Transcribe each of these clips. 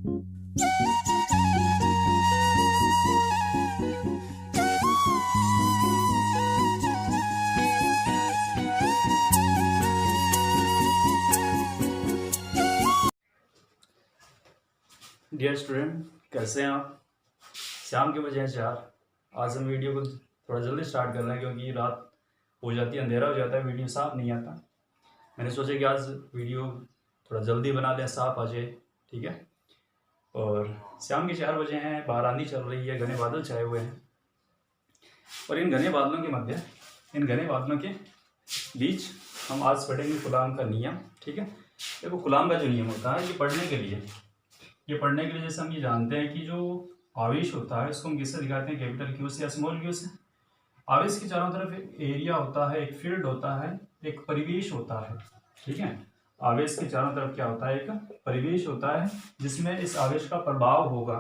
Dear student, कैसे हैं आप? शाम के बजे हैं 4। आज हम वीडियो को थोड़ा जल्दी स्टार्ट कर रहे हैं क्योंकि रात हो जाती है, अंधेरा हो जाता है, वीडियो साफ नहीं आता। मैंने सोचा कि आज वीडियो थोड़ा जल्दी बना दें, साफ आ जाए। ठीक है। और शाम के 4 बजे हैं, बाहर आंधी चल रही है, घने बादल छाए हुए हैं। और इन घने बादलों के मध्य, इन घने बादलों के बीच हम आज पढ़ेंगे कलाम का नियम। ठीक है। देखो, कलाम का जो नियम होता है ये पढ़ने के लिए जैसे हम ये जानते हैं कि जो आवेश होता है उसको हम किससे दिखाते हैं? कैपिटल क्यू से या स्मॉल क्यू से। आवेश के चारों तरफ एक एरिया होता है, एक फील्ड होता है, एक परिवेश होता है। ठीक है। आवेश के चारों तरफ क्या होता है? एक परिवेश होता है जिसमें इस आवेश का प्रभाव होगा।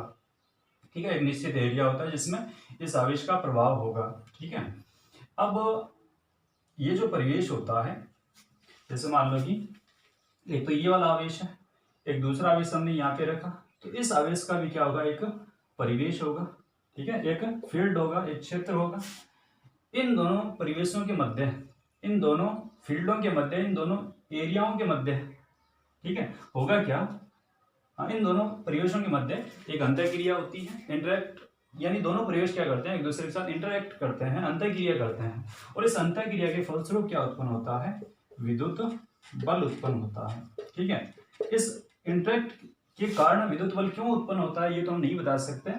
ठीक है। एक निश्चित एरिया होता है जिसमें इस आवेश का प्रभाव होगा। ठीक है। अब ये जो परिवेश होता है, जैसे मान लो कि एक तो ये वाला आवेश है, एक दूसरा आवेश हमने यहाँ पे रखा, तो इस आवेश का भी क्या होगा? एक परिवेश होगा। ठीक है। एक फील्ड होगा, एक क्षेत्र होगा। इन दोनों परिवेशों के मध्य, इन दोनों फील्डों के मध्य, इन दोनों एरियाओं के मध्य, ठीक है, होगा क्या? इन दोनों परिवेशों के मध्य एक अंतःक्रिया होती है, इंटरेक्ट, यानी दोनों परिवेश क्या करते हैं? एक दूसरे के साथ इंटरेक्ट करते हैं, अंतःक्रिया करते हैं। और इस अंतःक्रिया के फलस्वरूप क्या उत्पन्न होता है? विद्युत बल उत्पन्न होता है। ठीक है। इस इंटरेक्ट के कारण विद्युत बल क्यों उत्पन्न होता है ये तो हम नहीं बता सकते,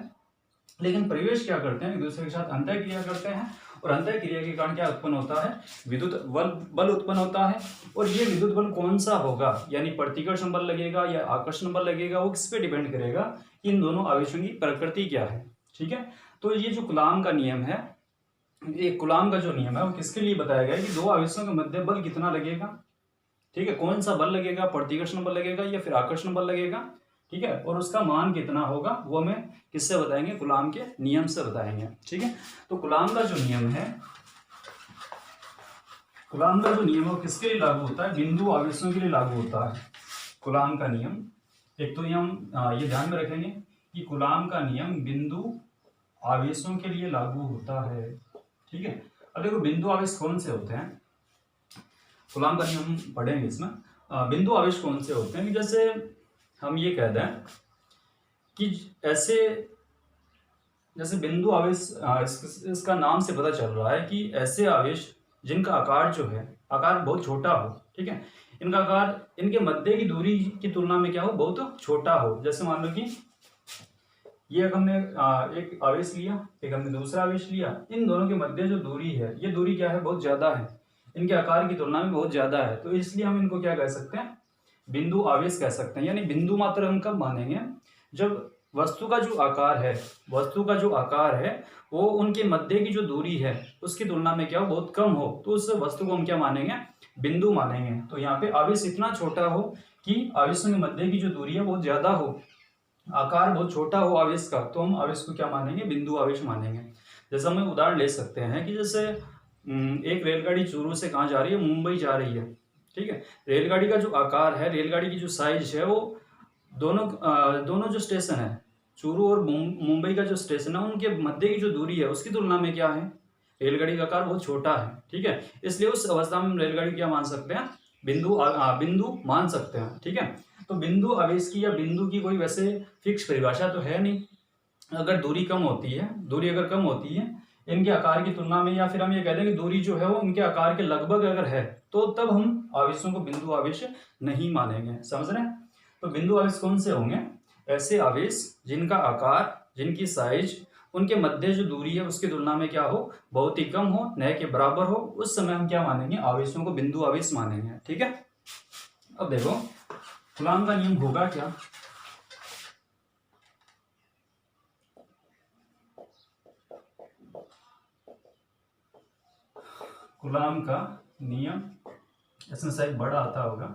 लेकिन परिवेश क्या करते हैं? एक दूसरे के साथ अंतःक्रिया करते हैं, और अंतःक्रिया के कारण क्या उत्पन्न होता है? विद्युत बल उत्पन्न होता है। और ये विद्युत बल कौन सा होगा, यानी प्रतिकर्षण बल लगेगा या आकर्षण बल लगेगा, वो किस पे डिपेंड करेगा? इन दोनों आवेशों की प्रकृति क्या है। ठीक है। तो ये जो कूलाम का नियम है, ये कूलाम का जो नियम है वो किसके लिए बताया गया है कि दो आवेशों के मध्य बल कितना लगेगा। ठीक है। कौन सा बल लगेगा? प्रतिकर्षण बल लगेगा या फिर आकर्षण बल लगेगा। ठीक है। और उसका मान कितना होगा वो हमें किससे बताएंगे? कूलाम के नियम से बताएंगे। ठीक है। तो कूलाम का जो नियम है, कूलाम का जो नियम है वो किसके लिए लागू होता है? बिंदु आवेशों के लिए लागू होता है कूलाम का नियम। एक तो ये ध्यान में रखेंगे कि कूलाम का नियम बिंदु आवेशों के लिए लागू होता है। ठीक है। अब देखो, बिंदु आवेश कौन से होते हैं? कूलाम का नियम हम पढ़ेंगे इसमें। बिंदु आवेश कौन से होते हैं? जैसे हम ये कहते हैं कि ऐसे, जैसे बिंदु आवेश, इसका नाम से पता चल रहा है कि ऐसे आवेश जिनका आकार जो है, आकार बहुत छोटा हो। ठीक है। इनका आकार इनके मध्य की दूरी की तुलना में क्या हो? बहुत छोटा हो। जैसे मान लो कि ये हमने एक आवेश लिया, एक हमने दूसरा आवेश लिया, इन दोनों के मध्य जो दूरी है, ये दूरी क्या है? बहुत ज्यादा है, इनके आकार की तुलना में बहुत ज्यादा है। तो इसलिए हम इनको क्या कह सकते हैं? बिंदु आवेश कह सकते हैं। यानी बिंदु मात्र हम कब मानेंगे? जब वस्तु का जो आकार है, वस्तु का जो आकार है वो उनके मध्य की जो दूरी है उसकी तुलना में क्या हो? बहुत कम हो, तो उस वस्तु को हम क्या मानेंगे? बिंदु मानेंगे। तो यहाँ पे आवेश इतना छोटा हो कि आवेशों के मध्य की जो दूरी है बहुत ज्यादा हो, आकार बहुत छोटा हो आवेश का, तो हम आवेश को क्या मानेंगे? बिंदु आवेश मानेंगे। जैसे हम उदाहरण ले सकते हैं कि जैसे एक रेलगाड़ी चूरू से कहाँ जा रही है? मुंबई जा रही है। ठीक है। रेलगाड़ी का जो आकार है, रेलगाड़ी की जो साइज है, वो दोनों जो स्टेशन है, चूरू और मुंबई का जो स्टेशन है, उनके मध्य की जो दूरी है उसकी तुलना में क्या है? रेलगाड़ी का आकार बहुत छोटा है। ठीक है। इसलिए उस अवस्था में हम रेलगाड़ी क्या मान सकते हैं? बिंदु मान सकते हैं। ठीक है। तो बिंदु आवेश की या बिंदु की कोई वैसे फिक्स परिभाषा तो है नहीं। अगर दूरी कम होती है, दूरी अगर कम होती है इनके आकार की तुलना में, या फिर हम ये कहते हैं कि दूरी जो है वो इनके आकार के लगभग अगर है, तो तब हम आवेशों को बिंदु आवेश नहीं मानेंगे। समझ रहे हैं? तो बिंदु आवेश कौन से होंगे? ऐसे आवेश जिनका आकार, जिनकी साइज, उनके मध्य जो दूरी है उसकी तुलना में क्या हो? बहुत ही कम हो, न के बराबर हो, उस समय हम क्या मानेंगे? आवेशों को बिंदु आवेश मानेंगे। ठीक है। अब देखो, कूलाम का नियम होगा क्या? कूलाम का नियम, इसमें शायद बड़ा आता होगा।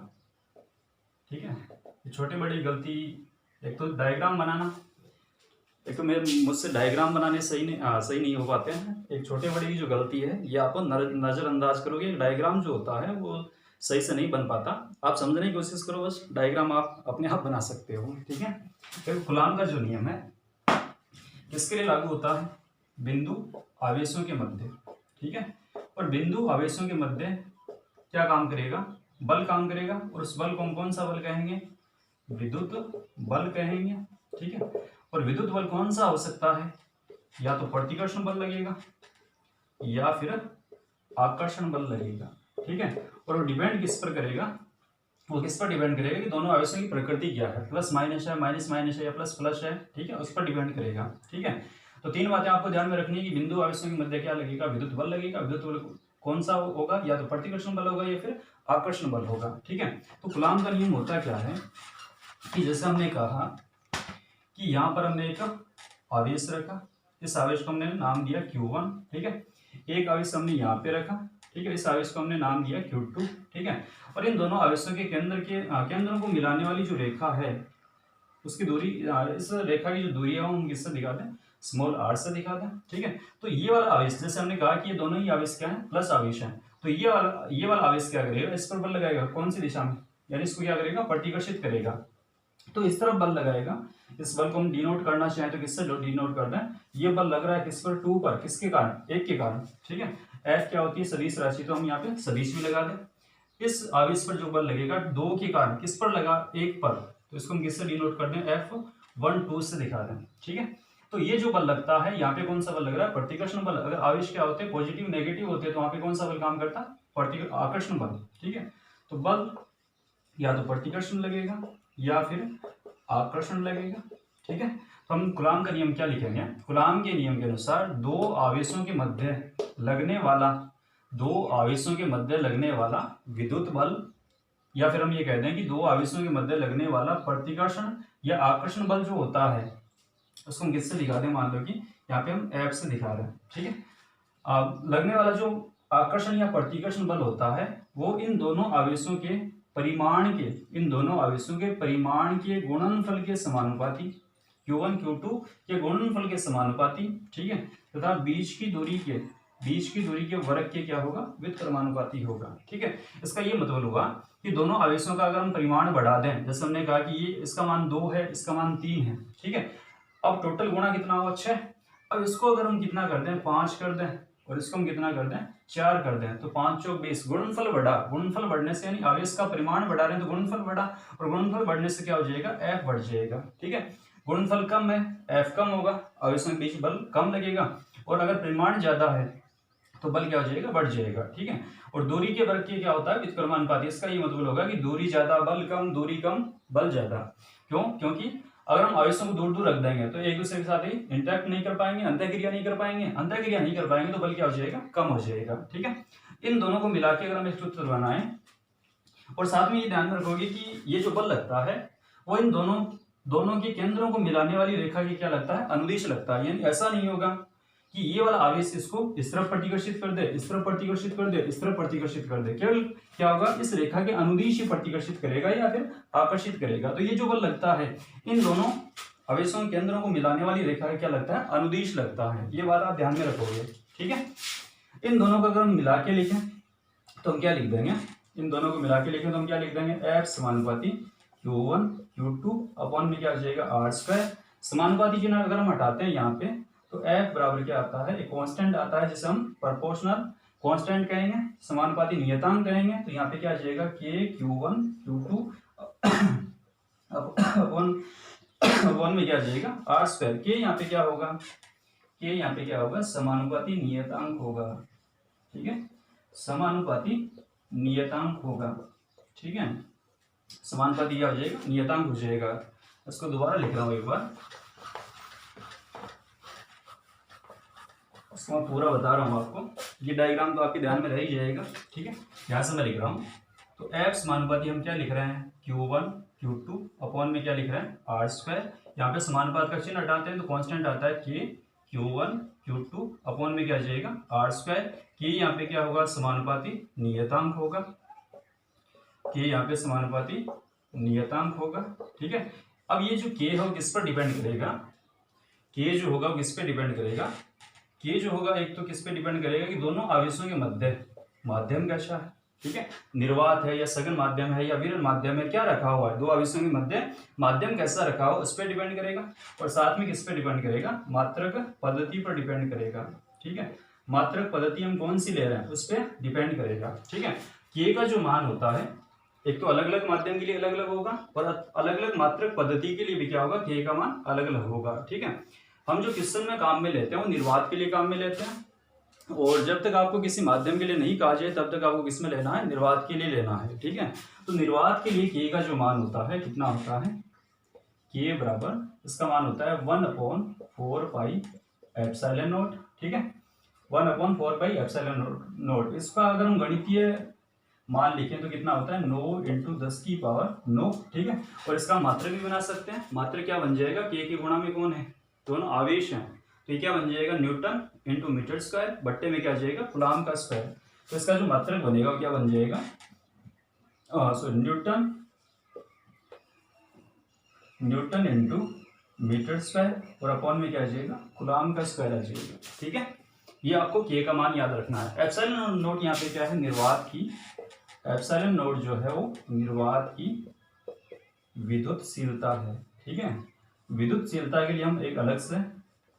ठीक है। छोटे बड़ी गलती, एक तो डायग्राम बनाना, एक तो मुझसे डायग्राम बनाने सही नहीं हो पाते हैं। एक छोटे बड़े की जो गलती है ये आप नज़रअंदाज करोगे। डायग्राम जो होता है वो सही से नहीं बन पाता। आप समझने की कोशिश करो, बस डायग्राम आप अपने आप बना सकते हो, ठीक है। देखो कूलॉम का जो नियम है किसके लिए लागू होता है, बिंदु आवेशों के मध्य, ठीक है। और बिंदु आवेशों के मध्य क्या काम करेगा, बल काम करेगा, और उस बल को हम कौन सा बल कहेंगे, विद्युत बल कहेंगे, ठीक है। और विद्युत बल कौन सा हो सकता है, या तो प्रतिकर्षण बल लगेगा या फिर आकर्षण बल लगेगा, ठीक है। और वो डिपेंड किस पर करेगा, वो किस पर डिपेंड करेगा कि दोनों आवेशों की प्रकृति क्या है, प्लस माइनस है, माइनस माइनस है या प्लस प्लस है, ठीक है, उस पर डिपेंड करेगा, ठीक है। तो तीन बातें आपको ध्यान में रखनी है कि बिंदु आवेशों के मध्य क्या लगेगा, विद्युत बल लगेगा। विद्युत बल कौन सा होगा, या तो प्रतिकर्षण बल होगा या फिर आकर्षण बल होगा, ठीक है। तो कूलॉम का नियम होता क्या है कि जैसे हमने कहा कि यहाँ पर हमने एक आवेश रखा, इस आवेश को हमने नाम दिया Q1, ठीक है। एक आवेश हमने यहाँ पे रखा, ठीक है, इस आवेश को हमने नाम दिया Q2, ठीक है। और इन दोनों आवेशों के केंद्रों को मिलाने वाली जो रेखा है उसकी दूरी, इस रेखा की जो दूरी है वो हम किससे दिखाते हैं, स्मॉल r से दिखाते हैं, ठीक है। तो ये वाला आवेश, जैसे हमने कहा कि ये दोनों ही आवेश क्या है, प्लस आवेश है, तो ये वाला आवेश क्या करेगा, इस पर बल लगाएगा, कौन सी दिशा में, यानी इसको क्या करेगा, प्रतिकर्षित करेगा। तो इस तरफ बल लगाएगा, इस बल को हम डिनोट करना चाहें तो किससे डिनोट करते हैं, ये बल लग रहा है किस पर, 2 पर, किसके कारण, 1 के कारण, ठीक है। F क्या होती है, सदिश राशि, तो हम यहाँ पे सदिश भी लगा दें। इस आवेश पर जो बल लगेगा 2 के कारण, किस पर लगा, 1 पर, तो इसको हम किससे डिनोट करते हैं, F12 से दिखा दें, ठीक है। तो ये जो बल लगता है यहाँ पे कौन सा बल लग रहा है, प्रतिकर्षण बल। अगर आवेश क्या होते हैं, पॉजिटिव नेगेटिव होते हैं, तो वहां पे कौन सा बल काम करता है, आकर्षण बल, ठीक है। तो बल या तो प्रतिकर्षण लगेगा या फिर आकर्षण लगेगा, ठीक है। तो हम कूलॉम का नियम क्या लिखेंगे, कूलॉम के नियम के अनुसार दो आवेशों के मध्य लगने वाला विद्युत बल, या फिर हम ये कहते हैं कि दो आवेशों के मध्य लगने वाला प्रतिकर्षण या आकर्षण बल जो होता है उसको हम किससे दिखाते हैं, मान लो कि यहाँ पे हम F से दिखा रहे हैं, ठीक है। लगने वाला जो आकर्षण या प्रतिकर्षण बल होता है वो इन दोनों आवेशों के परिमाण के गुणनफल के समानुपाती, Q1 Q2 के गुणनफल के समानुपाती, ठीक है, तथा बीच की दूरी के वर्ग के क्या होगा, व्युत्क्रमानुपाती होगा, ठीक है। इसका ये मतलब हुआ कि दोनों आवेशों का अगर हम परिमाण बढ़ा दें, जैसे हमने कहा कि ये इसका मान 2 है, इसका मान 3 है, ठीक है। अब टोटल गुणा कितना हुआ, 6। अब इसको अगर हम कितना कर दें, 5 कर दें, और इसको हम कितना कर दें, 4 कर दें, तो 5 चौक 20, गुणनफल बढ़ा। गुणनफल बढ़ने से यानी आवेश का परिमाण बढ़ा रहे हैं तो गुणनफल बढ़ा, और गुणनफल बढ़ने से क्या हो जाएगा, F बढ़ जाएगा, ठीक है। गुणनफल कम है, F कम होगा, आवेशों के बीच बल कम लगेगा, और अगर परिमाण ज्यादा है तो बल क्या हो जाएगा, बढ़ जाएगा, ठीक है। और दूरी के वर्ग के क्या होता है, व्युत्क्रमानुपाती। इसका ये मतलब होगा कि दूरी ज्यादा बल कम, दूरी कम बल ज्यादा। क्यों, क्योंकि अगर हम आवेशों को दूर दूर रख देंगे तो एक दूसरे के साथ ही इंटरेक्ट नहीं कर पाएंगे, अंतःक्रिया नहीं कर पाएंगे, तो बल क्या हो जाएगा, कम हो जाएगा, ठीक है। इन दोनों को मिला के अगर हम एक सूत्र बनाएं, और साथ में ये ध्यान में रखोगे कि ये जो बल लगता है वो इन दोनों के केंद्रों को मिलाने वाली रेखा की क्या लगता है, अनुदिश लगता है। यानी ऐसा नहीं होगा कि ये वाला आवेश इसको इस तरफ प्रतिकर्षित कर दे, इस तरफ प्रतिकर्षित कर दे, इस तरफ प्रतिकर्षित कर दे, केवल क्या होगा, इस रेखा के अनुदिश ही प्रतिकर्षित करेगा या फिर आकर्षित करेगा। तो ये जो बल लगता है इन दोनों आवेशों के केंद्रों को मिलाने वाली रेखा का क्या लगता है, अनुदिश लगता है। ये बात आप ध्यान में रखोगे, ठीक है। इन दोनों को अगर हम मिला के लिखें तो हम क्या लिख देंगे, इन दोनों को मिला के लिखें तो हम क्या लिख देंगे, F समानुपाती Q1 Q2 अपॉन में क्या आ जाएगा, R²। समानुपाती चिन्ह अगर हम हटाते हैं यहाँ पे तो F बराबर क्या आता है, एक कांस्टेंट आता है जिसे हम प्रोपोर्शनल कांस्टेंट कहेंगे, समानुपाती नियतांक कहेंगे। तो यहाँ पे क्या आ जाएगा, K Q1 Q2 अपॉन में क्या आ जाएगा, R²। K यहाँ पे क्या होगा, K यहाँ पे क्या होगा, समानुपाती नियतांक होगा, ठीक है, समानुपाती नियतांक होगा, ठीक है। समानुपाती क्या हो जाएगा, नियतांक हो जाएगा। इसको दोबारा लिख रहा हूं एक बार, उसको मैं पूरा बता रहा हूं आपको। ये डायग्राम तो आपके ध्यान में रह ही जाएगा, ठीक है। यहां से मैं लिख रहा हूं तो F समानुपाती हम क्या लिख रहे हैं, Q1 Q2 अपॉन में क्या लिख रहे हैं, R²। यहाँ पे समानुपात का चिन्ह हटाते हैं तो कांस्टेंट आता है K Q1 Q2 अपॉन में क्या जाएगा, R²। K यहाँ पे क्या होगा, समानुपाती नियतांक होगा, K यहाँ पे समानुपाती नियतांक होगा, ठीक है। अब ये जो K है किस पर डिपेंड करेगा, K जो होगा किस पे डिपेंड करेगा, K जो होगा एक तो किस पे डिपेंड करेगा कि दोनों आवेशों के मध्य माध्यम कैसा है, ठीक है, निर्वात है या सघन माध्यम है या विरल माध्यम है, क्या रखा हुआ है, दो आवेशों के मध्य माध्यम कैसा रखा हो उस पर डिपेंड करेगा, और साथ में किस पे डिपेंड करेगा, मात्रक पद्धति पर डिपेंड करेगा। ठीक है, मात्रक पद्धति हम कौन सी ले रहे हैं उस पर डिपेंड करेगा। ठीक है, के का जो मान होता है एक तो अलग अलग माध्यम के लिए अलग अलग होगा, और अलग अलग मात्रक पद्धति के लिए भी क्या होगा, के का मान अलग अलग होगा। ठीक है, हम जो क्वेश्चन में काम में लेते हैं वो निर्वात के लिए काम में लेते हैं, और जब तक आपको किसी माध्यम के लिए नहीं कहा जाए तब तक आपको किस में लेना है, निर्वात के लिए लेना है। ठीक है, तो निर्वात के लिए के का जो मान होता है कितना होता है, के बराबर इसका मान होता है 1/4 पाई एप्सिलॉन नॉट। ठीक है, 1/4 पाई एप्सिलॉन नॉट। इसका अगर हम गणितीय मान लिखें तो कितना होता है, 9 × 10⁹ ठीक है, और इसका मात्रक भी बना सकते हैं। मात्रक क्या बन जाएगा, के की गुणा में कौन है, दोनों आवेश हैं, तो ये क्या बन जाएगा, न्यूटन × मीटर स्क्वायर बट्टे में क्या जाएगा, कूलाम का स्क्वायर। तो इसका जो मात्रक बनेगा क्या बन जाएगा, न्यूटन × मीटर स्क्वायर, और अपॉन में क्या आ जाएगा, कूलाम का स्क्वायर आ जाएगा। ठीक है, ये आपको के का मान याद रखना है। एप्सिलॉन नॉट यहाँ पे क्या है, निर्वात की, एप्सिलॉन नॉट जो है वो निर्वात की विद्युतशीलता है। ठीक है, विद्युतशीलता के लिए हम एक अलग से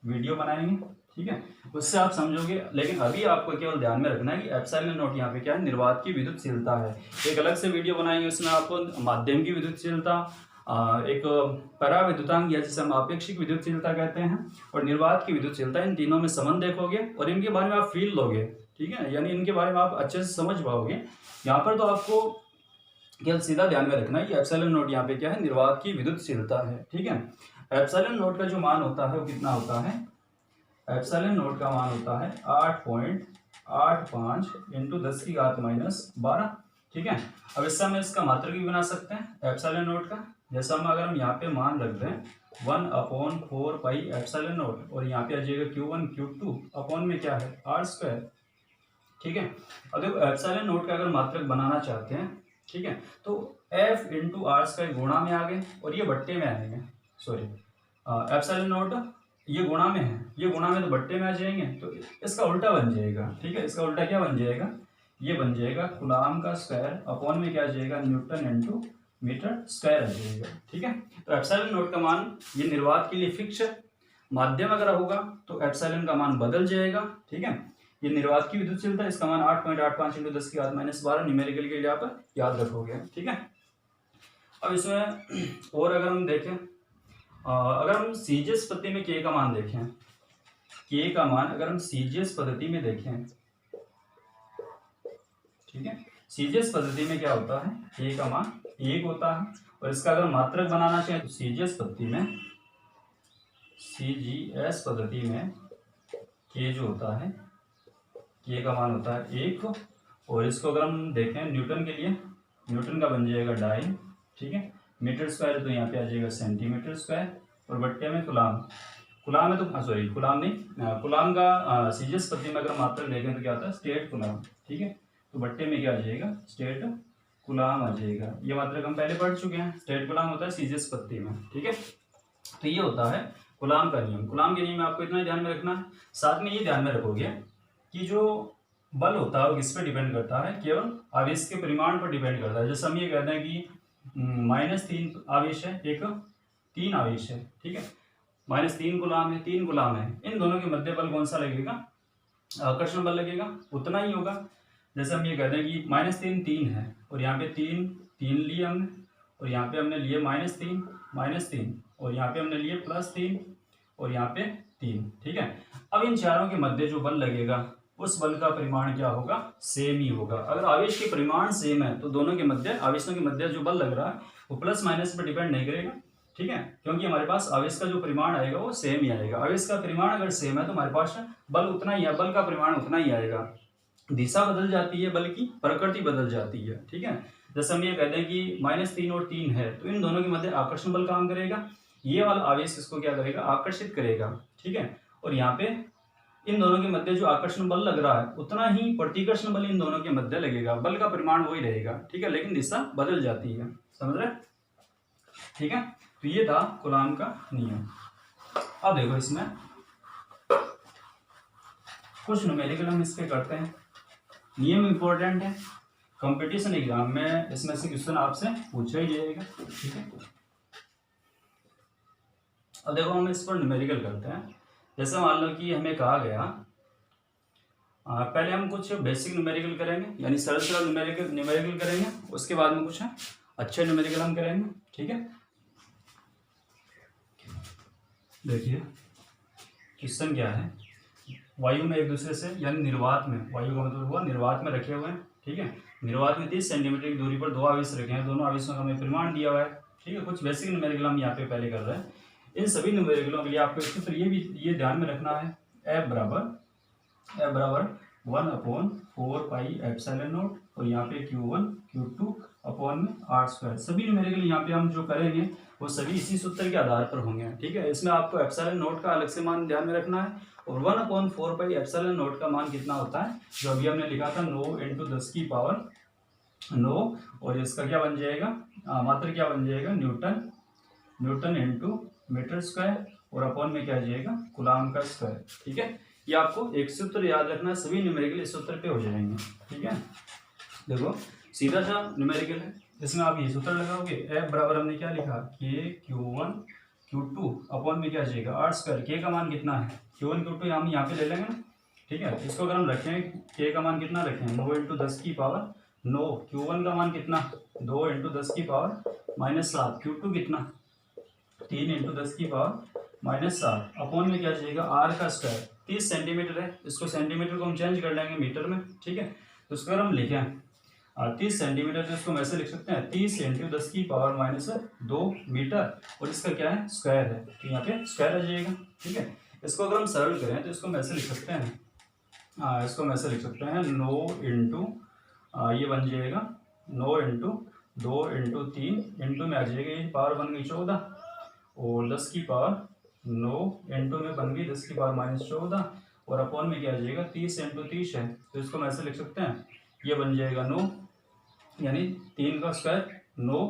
वीडियो बनाएंगे। ठीक है, उससे आप समझोगे, लेकिन अभी आपको केवल ध्यान में रखना है कि एप्सिलॉन नॉट यहाँ पे क्या है, निर्वात की विद्युतशीलता है। एक अलग से वीडियो बनाएंगे, उसमें आपको माध्यम की विद्युतशीलता, एक पराविद्युतांक या जिसे हम आपेक्षिक विद्युतशीलता कहते हैं, और निर्वात की विद्युतशीलता, इन तीनों में संबंध देखोगे और इनके बारे में आप फील लोगे। ठीक है, यानी इनके बारे में आप अच्छे से समझ पाओगे। यहाँ पर तो आपको केवल सीधा ध्यान में रखना है कि एप्सिलॉन नॉट यहाँ पे क्या है, निर्वात की विद्युतशीलता है। ठीक है, एप्सिलॉन नॉट का जो मान होता है वो कितना होता है, एप्सिलॉन नॉट का मान होता है 8.85 × 10⁻12। ठीक है, अब इससे हम इसका मात्रक भी बना सकते हैं एप्सिलॉन नॉट का। जैसा हम अगर हम यहाँ पे मान रख दें 1/4 पाई एप्सिलॉन नॉट, और यहाँ पे आ जाएगा Q1 Q2 अपॉन में क्या है, r²। ठीक है, अब देखो एप्सिलॉन नॉट का अगर मात्रक बनाना चाहते हैं, ठीक है, तो F × r² गुणा में आ गए और ये बट्टे में आएंगे, सॉरी एप्सिलॉन नॉट ये गुणा में है, ये गुणा में तो बट्टे में आ जाएंगे, तो इसका उल्टा बन जाएगा। ठीक है, इसका उल्टा क्या बन जाएगा, ये बन जाएगा कूलाम का स्क्वायर अपॉन में क्या आ जाएगा, न्यूटन × मीटर स्क्वायर आ जाएगा। ठीक है, तो एप्सिलॉन नॉट का मान ये निर्वात के लिए फिक्स है। माध्यम अगर होगा तो एप्सिलॉन का मान बदल जाएगा। ठीक है, ये निर्वात की विद्युतशीलता, इसका मान 8.85 × 10⁻12 न्यूमेरिकल के लिए आप याद रखोगे। ठीक है, अब इसमें और अगर हम देखें, अगर हम सीजीएस पद्धति में के का मान देखें, के का मान अगर हम सीजीएस पद्धति में देखें, ठीक है, सीजीएस पद्धति में क्या होता है, के का मान 1 होता है, और इसका अगर मात्रक बनाना चाहें तो सीजीएस पद्धति में के जो होता है, के का मान होता है 1, और इसको अगर हम देखें न्यूटन के लिए, न्यूटन का बन जाएगा 2.5। ठीक है, मीटर स्क्वायर तो यहाँ पे आ जाएगा सेंटीमीटर स्क्वायर, और बट्टे में कूलाम, कूलाम में तो सॉरी कूलाम नहीं, कूलाम का सीजीएस पद्धति में अगर मात्रक देखें तो क्या होता है, स्टेट कूलाम। ठीक है, तो बट्टे में क्या आ जाएगा, स्टेट कूलाम आ जाएगा। ये मात्रक हम पहले पढ़ चुके हैं, स्टेट कूलाम होता है सीजीएस पद्धति में। ठीक है, तो ये होता है कूलाम का नियम। कूलाम के नियम में आपको इतना ही ध्यान में रखना है, साथ में ये ध्यान में रखोगे कि जो बल होता है वो किस पे डिपेंड करता है, केवल आवेश के परिमाण पर डिपेंड करता है। जैसे हम ये कहते हैं कि -3 आवेश है, एक 3 आवेश है। ठीक है, -3 कूलाम है, 3 कूलाम है, इन दोनों के मध्य बल कौन सा लगेगा, आकर्षण बल लगेगा, उतना ही होगा। जैसे हम ये कहते हैं कि -3 3 है, और यहाँ पे 3 लिए हमने, और यहाँ पे हमने लिए -3, और यहाँ पे हमने लिए +3, और यहाँ पे 3। ठीक है, अब इन चारों के मध्य जो बल लगेगा उस बल का परिमाण क्या होगा, सेम ही होगा। अगर आवेश के परिमाण सेम है तो दोनों के मध्य, आवेशों के मध्य जो बल लग रहा है वो प्लस माइनस पर डिपेंड नहीं करेगा। ठीक है, क्योंकि हमारे पास आवेश का जो परिमाण आएगा वो सेम ही आएगा। आवेश का परिमाण अगर सेम है तो हमारे पास बल उतना ही है, बल का परिमाण उतना ही आएगा। दिशा बदल जाती है, बल की प्रकृति बदल जाती है। ठीक है, जैसे हम ये कहते हैं कि -3 और 3 है, तो इन दोनों के मध्य आकर्षण बल काम करेगा, ये वाला आवेश इसको क्या करेगा, आकर्षित करेगा। ठीक है, और यहाँ पे इन दोनों के मध्य जो आकर्षण बल लग रहा है उतना ही प्रतिकर्षण बल इन दोनों के मध्य लगेगा, बल का परिमाण वही रहेगा। ठीक है, लेकिन दिशा बदल जाती है, समझ रहे। ठीक है, तो ये था कूलाम का नियम। अब देखो इसमें कुछ न्यूमेरिकल हम इस पे करते हैं, नियम इंपॉर्टेंट है, कंपटीशन एग्जाम में इसमें से क्वेश्चन आपसे पूछा ही जाएगा, ठीक है। अब देखो हम इस पर न्यूमेरिकल करते हैं। जैसे मान लो कि हमें कहा गया, पहले हम कुछ बेसिक न्यूमेरिकल करेंगे, यानी सरल सरल न्यूमेरिकल करेंगे, उसके बाद में कुछ अच्छे न्यूमेरिकल हम करेंगे, ठीक है। देखिए क्वेश्चन क्या है, वायु में एक दूसरे से, यानी निर्वात में, वायु का मतलब हुआ निर्वात में रखे हुए हैं, ठीक है। निर्वात में 30 सेंटीमीटर की दूरी पर दो आवेश रखे हैं, दोनों आवेशों का हमें परिमाण दिया हुआ है, ठीक है। कुछ बेसिक न्यूमेरिकल हम यहाँ पे पहले कर रहे हैं। इन सभी न्यूमेरिकलों के लिए आपको एक सूत्र ये ध्यान में रखना है, F बराबर 1/4 पाई एप्सिलॉन नॉट, और यहाँ पे Q1 Q2 अपॉन R²। सभी न्यूमेरिकल यहाँ पे हम जो करेंगे वो सभी इसी सूत्र के आधार पर होंगे, ठीक है। इसमें आपको एप्सिलॉन नॉट का अलग से मान ध्यान में रखना है, और 1/4 पाई एप्सिलॉन नॉट का मान कितना होता है, जो अभी हमने लिखा था 9 × 10 की पावर 9, और इसका क्या बन जाएगा, मात्र क्या बन जाएगा, न्यूटन इंटू मीटर स्क्वायर, और अपॉन में क्या आ जाएगा, कूलाम का स्क्वायर, ठीक है। ये आपको एक सूत्र याद रखना है, सभी न्यूमेरिकल इस सूत्र पे हो जाएंगे, ठीक है। देखो सीधा सा न्यूमेरिकल है, इसमें आप ये सूत्र लगाओगे, F बराबर हमने क्या लिखा, Q1 Q2 अपॉन में क्या आ जाएगा, R²। K का मान कितना है, Q1 Q2 हम यहाँ पे ले लेंगे ना, ठीक है। इसको अगर हम रखें, K का मान कितना रखें, 9 × 10 की पावर 9, Q1 का मान कितना, 2 × 10 की पावर -7, Q2 कितना, 3 × 10 की पावर -7, अपॉन में क्या जाएगा, R का स्क्वायर। 30 सेंटीमीटर है, इसको सेंटीमीटर को हम चेंज कर लेंगे मीटर में, ठीक है। तो उसको अगर हम लिखें 30 सेंटीमीटर, तो इसको हम ऐसे लिख सकते हैं 30 × 10 की पावर -2 मीटर, और इसका क्या है, स्क्वायर है, तो यहाँ पे स्क्वायर आ जाएगा, ठीक है। इसको अगर हम सरल करें तो इसको हम ऐसे लिख सकते हैं, इसको हम ऐसे लिख सकते हैं 9 इंटू, ये बन जाएगा 9 × 2 × 3 इंटू में आ जाएगा, ये पावर बन गई 14, और 10 की पावर 9 इंटू में बन गई 10 की पावर -14, और अपॉन में क्या आ जाएगा, 30 × 30 है, तो इसको हम ऐसे लिख सकते हैं, ये बन जाएगा 9, यानी 3 का स्क्वायर 9,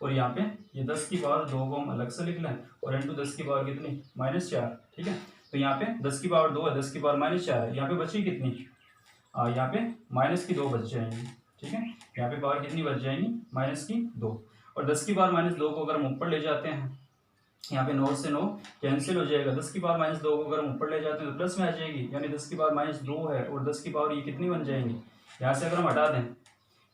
और यहाँ पे ये 10 की पावर 2 को हम अलग से लिख लें, और इंटू 10 की पावर कितनी, -4, ठीक है। तो यहाँ पे 10 की पावर 2 है, 10 की पावर -4 है, यहाँ पे बची कितनी, यहाँ पे -2 बच जाएंगी, ठीक है। यहाँ पे पावर कितनी बच जाएंगी, -2, और 10 की पावर -2 को अगर हम ऊपर ले जाते हैं, यहाँ पे 9 से 9 कैंसिल हो जाएगा, 10 की पावर -2 को अगर हम ऊपर ले जाते हैं तो प्लस में आ जाएगी, यानी 10 की पावर -2 है, और 10 की पावर ये कितनी बन जाएंगी, यहाँ से अगर हम हटा दें,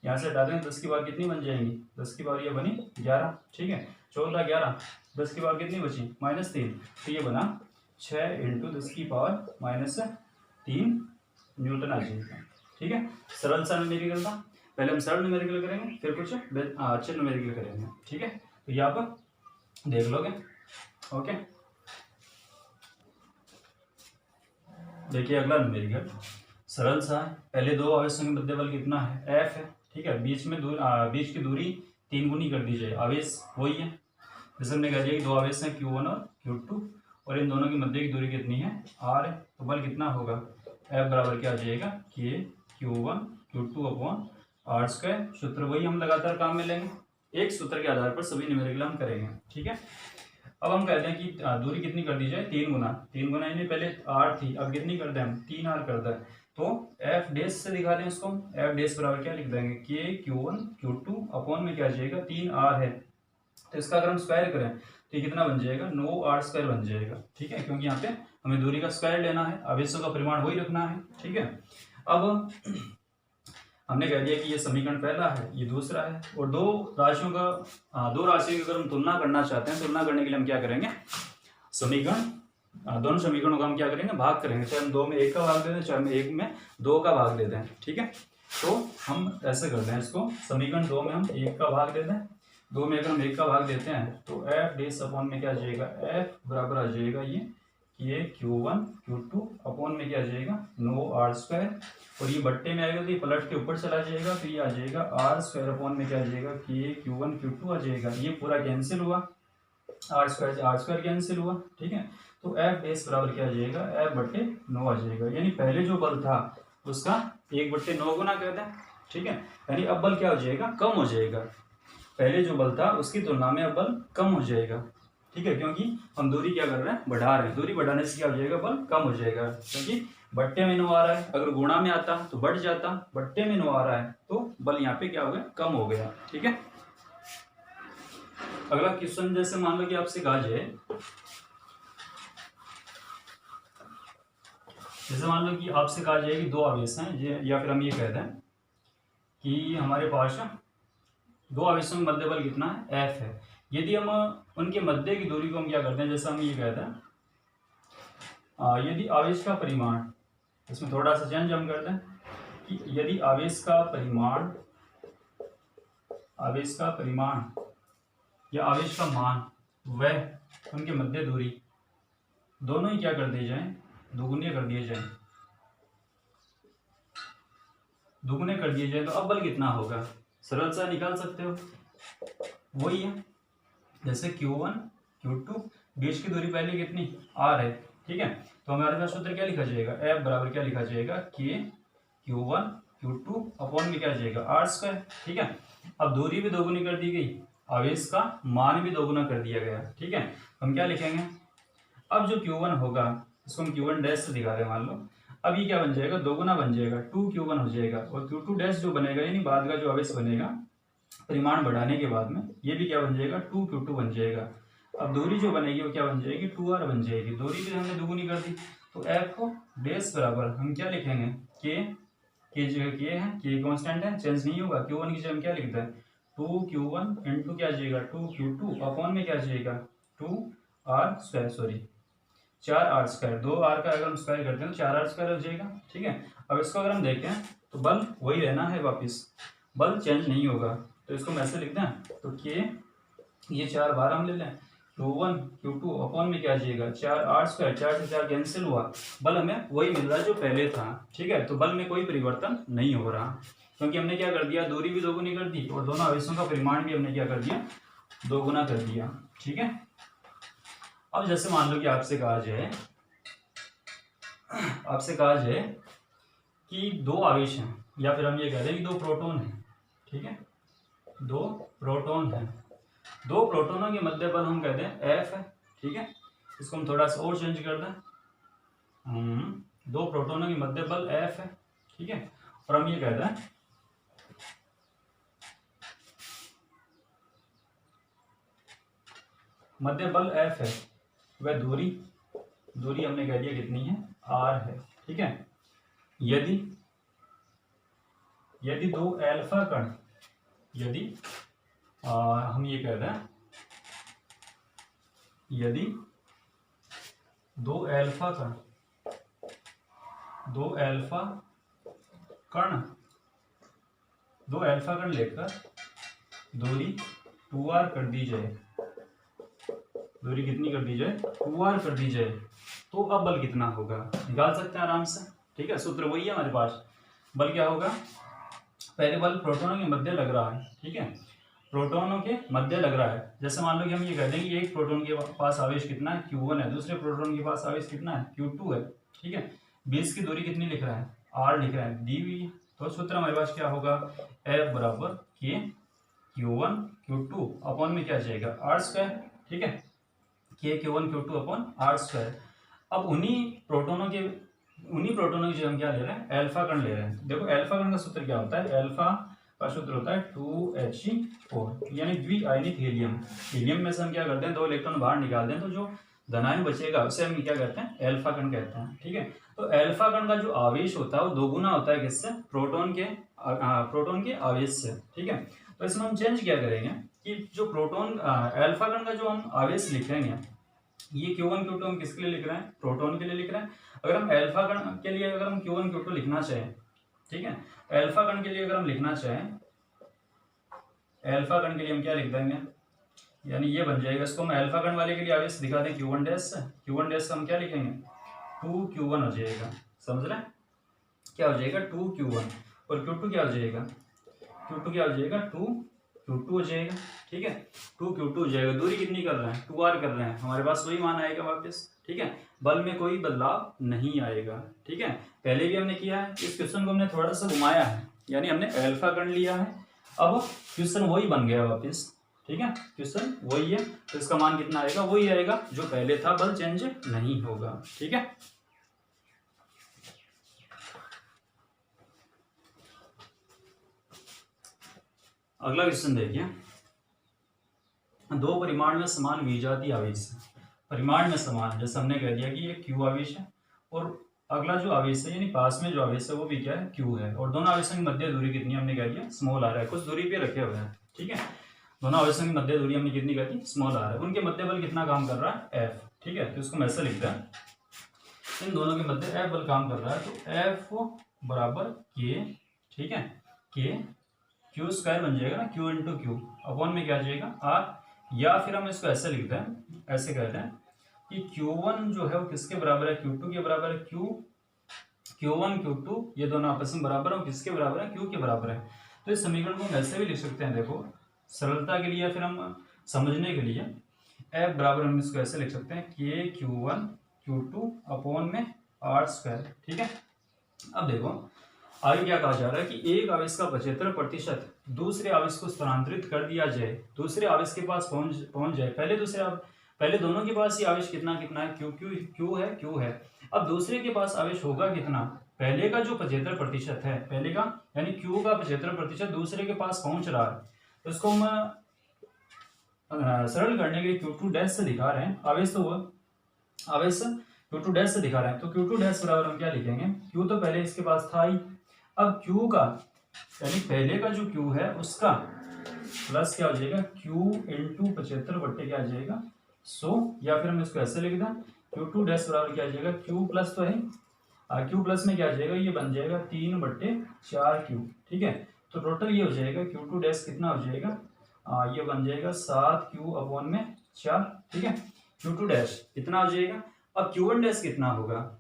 यहाँ से हटा दें, 10 की पावर कितनी बन जाएंगी, 10 की पावर ये बनी 11, ठीक है। 14 11, 10 की पावर कितनी बची, -3, तो ये बना 6 × 10 की पावर -3 न्यूटन आ जाएगा, ठीक है। सरल सा न्यूमेरिकल था, पहले हम सरल न्यूमेरिकल करेंगे, फिर कुछ अच्छे न्यूमेरिकल करेंगे, ठीक है। तो यहाँ पर देख लोगे, ओके। देखिए अगला न्यूमेरिकल सरल सा है, पहले दो आवेशों के मध्य बल कितना है, F है, ठीक है। बीच की दूरी 3 गुनी कर दी जाए, आवेश वही है, जैसे हमने कह दिया कि दो आवेश हैं Q1 और Q2, और इन दोनों की मध्य की दूरी कितनी है, R है, तो बल कितना होगा, F बराबर क्या आ जाएगा, Q1 Q2 अपॉन R²। सूत्र वही हम लगातार काम में लेंगे, एक सूत्र के आधार पर सभी न्यूमेरिकल हम करेंगे, ठीक है। अब हम कहते हैं कि दूरी कितनी कर दी जाए, 3 गुना, यानी पहले R थी, अब कितनी कर दें हम, 3R कर दें, तो F डैश से दिखा दें उसको, F डैश बराबर क्या लिख देंगे, Q1 Q2 अपॉन में क्या आ जाएगा, 3R है, तो इसका अगर हम स्क्वायर करें तो ये कितना बन जाएगा, 9R² बन जाएगा, ठीक है, क्योंकि यहाँ पे हमें दूरी का स्क्वायर लेना है, आवेशों का परिमाण वही रखना है, ठीक है। अब हमने कह दिया कि ये समीकरण पहला है, ये दूसरा है, और दो राशियों की अगर हम तुलना करना चाहते हैं, तुलना करने के लिए हम क्या करेंगे, दोनों समीकरणों का हम क्या करेंगे, भाग करेंगे, चाहे हम 2 में 1 का भाग दे दें, चाहे हम 1 में 2 का भाग दे दें, ठीक है। तो हम ऐसे करते हैं इसको, समीकरण 2 में हम 1 का भाग दे दें, 2 में अगर हम 1 का भाग देते हैं तो F डैश अपॉन में क्या आ जाएगा, F बराबर आ जाएगा ये Q1 Q2 अपॉन में क्या आ जाएगा, 9R², और ये बट्टे में आएगा तो ये पलट के ऊपर चला जाएगा, तो ये आ जाएगा R² अपॉन में क्या आ जाएगा, Q1 Q2 आ जाएगा, ये पूरा कैंसिल हुआ, R² से R² कैंसिल हुआ, ठीक है। तो F डैश बराबर क्या आ जाएगा, F/9 आ जाएगा, यानी पहले जो बल था उसका 1/9 गुना कर दें, ठीक है। यानी अब बल क्या हो जाएगा, कम हो जाएगा, पहले जो बल था उसकी तुलना में अब बल कम हो जाएगा, ठीक है, क्योंकि हम दूरी क्या कर रहे हैं, बढ़ा रहे हैं, दूरी बढ़ाने से क्या हो जाएगा, बल कम हो जाएगा, क्योंकि बट्टे में नो आ रहा है, अगर गुणा में आता तो बढ़ जाता, बट्टे में नो आ रहा है तो बल यहाँ पे क्या हो गया, कम हो गया। ठीक है, अगला क्वेश्चन जैसे मान लो कि आपसे कहा जाए, जैसे मान लो कि आपसे कहा जाए कि दो आवेश हैं, या फिर हम ये कहते हैं कि हमारे पास दो आवेशों में मध्य बल कितना है, F है। यदि हम उनके मध्य की दूरी को हम क्या करते हैं, जैसे हम ये कहते हैं यदि आवेश का परिमाण, इसमें थोड़ा सा चेंज हम करते हैं कि यदि आवेश का परिमाण या आवेश का मान वह उनके मध्य दूरी दोनों ही क्या कर दिए जाए, दुगुने कर दिए जाए, तो अब बल कितना होगा, सरल सा निकाल सकते हो, वही है जैसे Q1 Q2, बीच की दूरी पहले कितनी R है। ठीक है, तो हमारे पास सूत्र क्या लिखा जाएगा, F बराबर क्या लिखा जाएगा, K Q1 Q2 अपॉन में क्या जाएगा R स्क्वायर। ठीक है, अब दूरी भी दोगुनी कर दी गई, आवेश का मान भी दोगुना कर दिया गया। ठीक है, हम क्या लिखेंगे, अब जो Q1 होगा इसको हम Q1 डैश से दिखा रहे हैं मान लो, अब ये क्या बन जाएगा, दोगुना बन जाएगा, 2Q1 हो जाएगा, और Q2 डैश जो बनेगा यानी बाद का जो आवेश बनेगा परिमाण बढ़ाने के बाद में, ये भी क्या बन जाएगा, 2Q2 बन जाएगा। अब दूरी जो बनेगी वो क्या बन जाएगी, 2R बन जाएगी, दूरी भी हमने दुगुनी कर दी, तो F डैश बराबर हम क्या लिखेंगे, के जगह के है, के कांस्टेंट है, चेंज नहीं होगा, Q1 की जगह हम क्या लिखते हैं, 2Q1 इंटू क्या जाएगा 2Q2 अपॉन में क्या जाएगा 2R square, sorry 4R square, 2R का अगर हम स्क्वायर करते हैं तो 4R स्क्वायर हो जाएगा। ठीक है, अब इसको अगर हम देखें तो बल वही रहना है, वापस बल चेंज नहीं होगा, तो इसको हम ऐसे लिखते हैं, तो के ये 4 बार हम ले लें, Q1 Q2 अपॉन में क्या जाएगा 4R स्क्वायर, 4 से 4 कैंसिल हुआ, बल हमें वही मिल रहा है जो पहले था। ठीक है, तो बल में कोई परिवर्तन नहीं हो रहा, क्योंकि हमने क्या कर दिया, दूरी भी दोगुनी कर दी और दोनों आवेशों का परिमाण भी हमने क्या कर दिया, दोगुना कर दिया। ठीक है, अब जैसे मान लो कि आपसे कहा जाए कि दो आवेश हैं, या फिर हम ये कह रहे हैं कि दो प्रोटॉन हैं। ठीक है, दो प्रोटॉन हैं, दो प्रोटॉनों के मध्य बल हम कहते हैं F है। ठीक है, इसको हम थोड़ा सा और चेंज कर दें, दो प्रोटॉनों के मध्य बल F है। ठीक है, और हम ये कहते हैं मध्य बल F है, वह दूरी हमने कह दिया कितनी है, R है। ठीक है, यदि दो अल्फा कण, यदि हम ये कहते हैं यदि दो अल्फा कण लेकर दूरी 2R कर दी जाए, दूरी कितनी कर दी जाए, 2R कर दी जाए, तो अब बल कितना होगा, निकाल सकते हैं आराम से। ठीक है, सूत्र वही है हमारे पास, बल क्या होगा, पहले बल प्रोटॉनों के मध्य लग रहा है। ठीक है, प्रोटॉनों के मध्य लग रहा है, जैसे मान लो कि हम ये कह दें कि एक प्रोटॉन के पास आवेश कितना है, Q1 है, दूसरे प्रोटॉन के पास आवेश कितना है, Q2 है। ठीक है, बीच की दूरी कितनी लिख रहा है, R लिख रहा है, दी हुई है, तो सूत्र हमारे पास क्या होगा, F बराबर के Q1 Q2 अपॉन में क्या जाएगा R स्क्वायर। ठीक है, के Q1 Q2 upon R square. अब उन्हीं प्रोटोनों की जो हम क्या ले रहे हैं, अल्फा कण ले रहे हैं। देखो अल्फा कण का सूत्र क्या होता है, अल्फा का सूत्र होता है 2He4, यानी द्विआयनिक हीलियम। हीलियम में से हम क्या करते हैं, 2 इलेक्ट्रॉन बाहर निकाल दें, तो जो धनायन बचेगा उसे हम क्या कहते हैं, अल्फा कण कहते हैं। ठीक है, तो अल्फा कण का जो आवेश होता है वो दोगुना होता है किससे, प्रोटॉन के आवेश से। ठीक है, तो इसमें हम चेंज क्या करेंगे कि जो प्रोटॉन अल्फा कण का जो हम आवेश लिखेंगे, ये Q1 Q2 हम किसके लिए लिख रहे हैं, प्रोटॉन के लिए लिख रहे हैं। अगर हम अल्फा कण के लिए अगर हम Q1 Q2 लिखना चाहें, ठीक है, अल्फा कण के लिए अगर हम लिखना चाहें, अल्फा कण के लिए हम क्या लिख देंगे, यानी ये बन जाएगा, इसको हम अल्फा कण वाले के लिए आवेश दिखा दें Q1 डैश से, Q1 डैश से हम क्या लिखेंगे 2Q1 हो जाएगा, समझ रहे हैं, क्या हो जाएगा 2Q1, और Q2 क्या हो जाएगा, Q2 क्या हो जाएगा 2Q2 हो जाएगा। ठीक है, 2Q2 हो जाएगा, दूरी कितनी कर रहे हैं 2R कर रहे हैं, हमारे पास वही मान आएगा वापस। ठीक है, बल में कोई बदलाव नहीं आएगा। ठीक है, पहले भी हमने किया है, इस क्वेश्चन को हमने थोड़ा सा घुमाया है, यानी हमने अल्फा कण लिया है, अब क्वेश्चन वही बन गया वापस। ठीक है, क्वेश्चन वही है, तो इसका मान कितना आएगा, वही आएगा जो पहले था, बल चेंज नहीं होगा। ठीक है, अगला क्वेश्चन देखिए, दो परिमाण में समान विजातीय आवेश है। परिमाण में समान, जैसे हमने कह दिया कि ये क्यू आवेश है और अगला जो आवेश है यानी पास में जो आवेश है वो भी क्या है, क्यू है। और दोनों आवेशों की मध्य दूरी कितनी, हमने कह दिया स्मॉल आर है, कुछ दूरी पे रखे हुए हैं, ठीक है। दोनों आवेशों की मध्य दूरी हमने कितनी कर दी, स्मॉल आर है। उनके मध्य बल कितना काम कर रहा है, एफ, ठीक है। तो इसको मैं ऐसे लिखता है, इन दोनों के मध्य एफ बल काम कर रहा है, तो एफ बराबर के, ठीक है, के क्यू स्क्वायर बन जाएगा ना, क्यू इंटू क्यू अपॉन में क्या आ जाएगा, आर। या फिर हम इसको ऐसे लिखते हैं, ऐसे कहते हैं कि Q1 जो है वो किसके बराबर है, Q2 के बराबर है। Q1 Q2 ये दोनों आपस में बराबर है, किसके बराबर है, Q के बराबर है। तो इस समीकरण को हम ऐसे भी लिख सकते हैं, देखो सरलता के लिए या फिर हम समझने के लिए, F बराबर हम इसको ऐसे लिख सकते हैं के Q1 Q2 अपॉन में आर स्क्वायर, ठीक है। अब देखो आगे क्या कहा जा रहा है कि एक आवेश का 75% दूसरे आवेश को स्थानांतरित कर दिया जाए, दूसरे आवेश के पास पहुंच जाए। पहले दोनों के पास ही आवेश कितना कितना है, क्यू है। अब दूसरे के पास आवेश होगा कितना, पहले का जो 75% है, पहले का यानी क्यू का 75% दूसरे के पास पहुंच रहा है। तो इसको हम सरल करने के लिए Q2 डैश से दिखा रहे हैं, आवेश Q2 डैश से दिखा रहे हैं। तो Q2 डैश बराबर हम क्या लिखेंगे, Q तो पहले इसके पास था ही, अब Q का यानी पहले का जो Q है उसका प्लस क्या हो जाएगा, Q इंटू 75 बट्टे क्या आ जाएगा 100, या फिर हम इसको ऐसे लिख दें Q2 डैश बराबर क्या आ जाएगा, Q प्लस तो है, Q प्लस में क्या आ जाएगा, ये बन जाएगा 3/4Q, ठीक है। तो टोटल ये हो जाएगा Q2 डैश कितना हो जाएगा, ये बन जाएगा 7Q अपॉन में 4, ठीक है। Q2 डैश कितना हो जाएगा। अब Q1 डैश कितना होगा,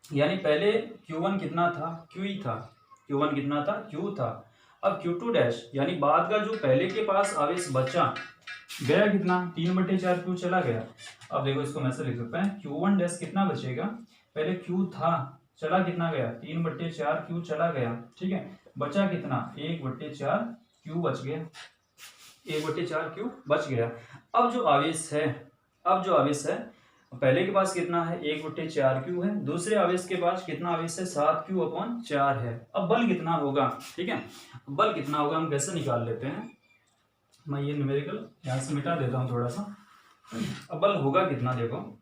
यानी पहले Q1 कितना था, Q ही था, Q1 कितना था, Q था। अब Q2 डैश यानी बाद का जो पहले के पास आवेश बचा गया कितना, 3/4Q चला गया। अब देखो इसको मैं ऐसे लिख सकता है, Q1 डैश कितना बचेगा, पहले Q था, चला कितना गया, 3/4Q चला गया, ठीक है। बचा कितना, 1/4Q बच गया, 1/4Q बच गया। अब जो आवेश है पहले के पास कितना है, 1/4Q है, दूसरे आवेश के पास कितना आवेश है, 7Q अपॉन 4 है। अब बल कितना होगा, ठीक है, बल कितना होगा हम कैसे निकाल लेते हैं, मैं ये न्यूमेरिकल यहाँ से मिटा देता हूँ थोड़ा सा। अब बल होगा कितना, देखो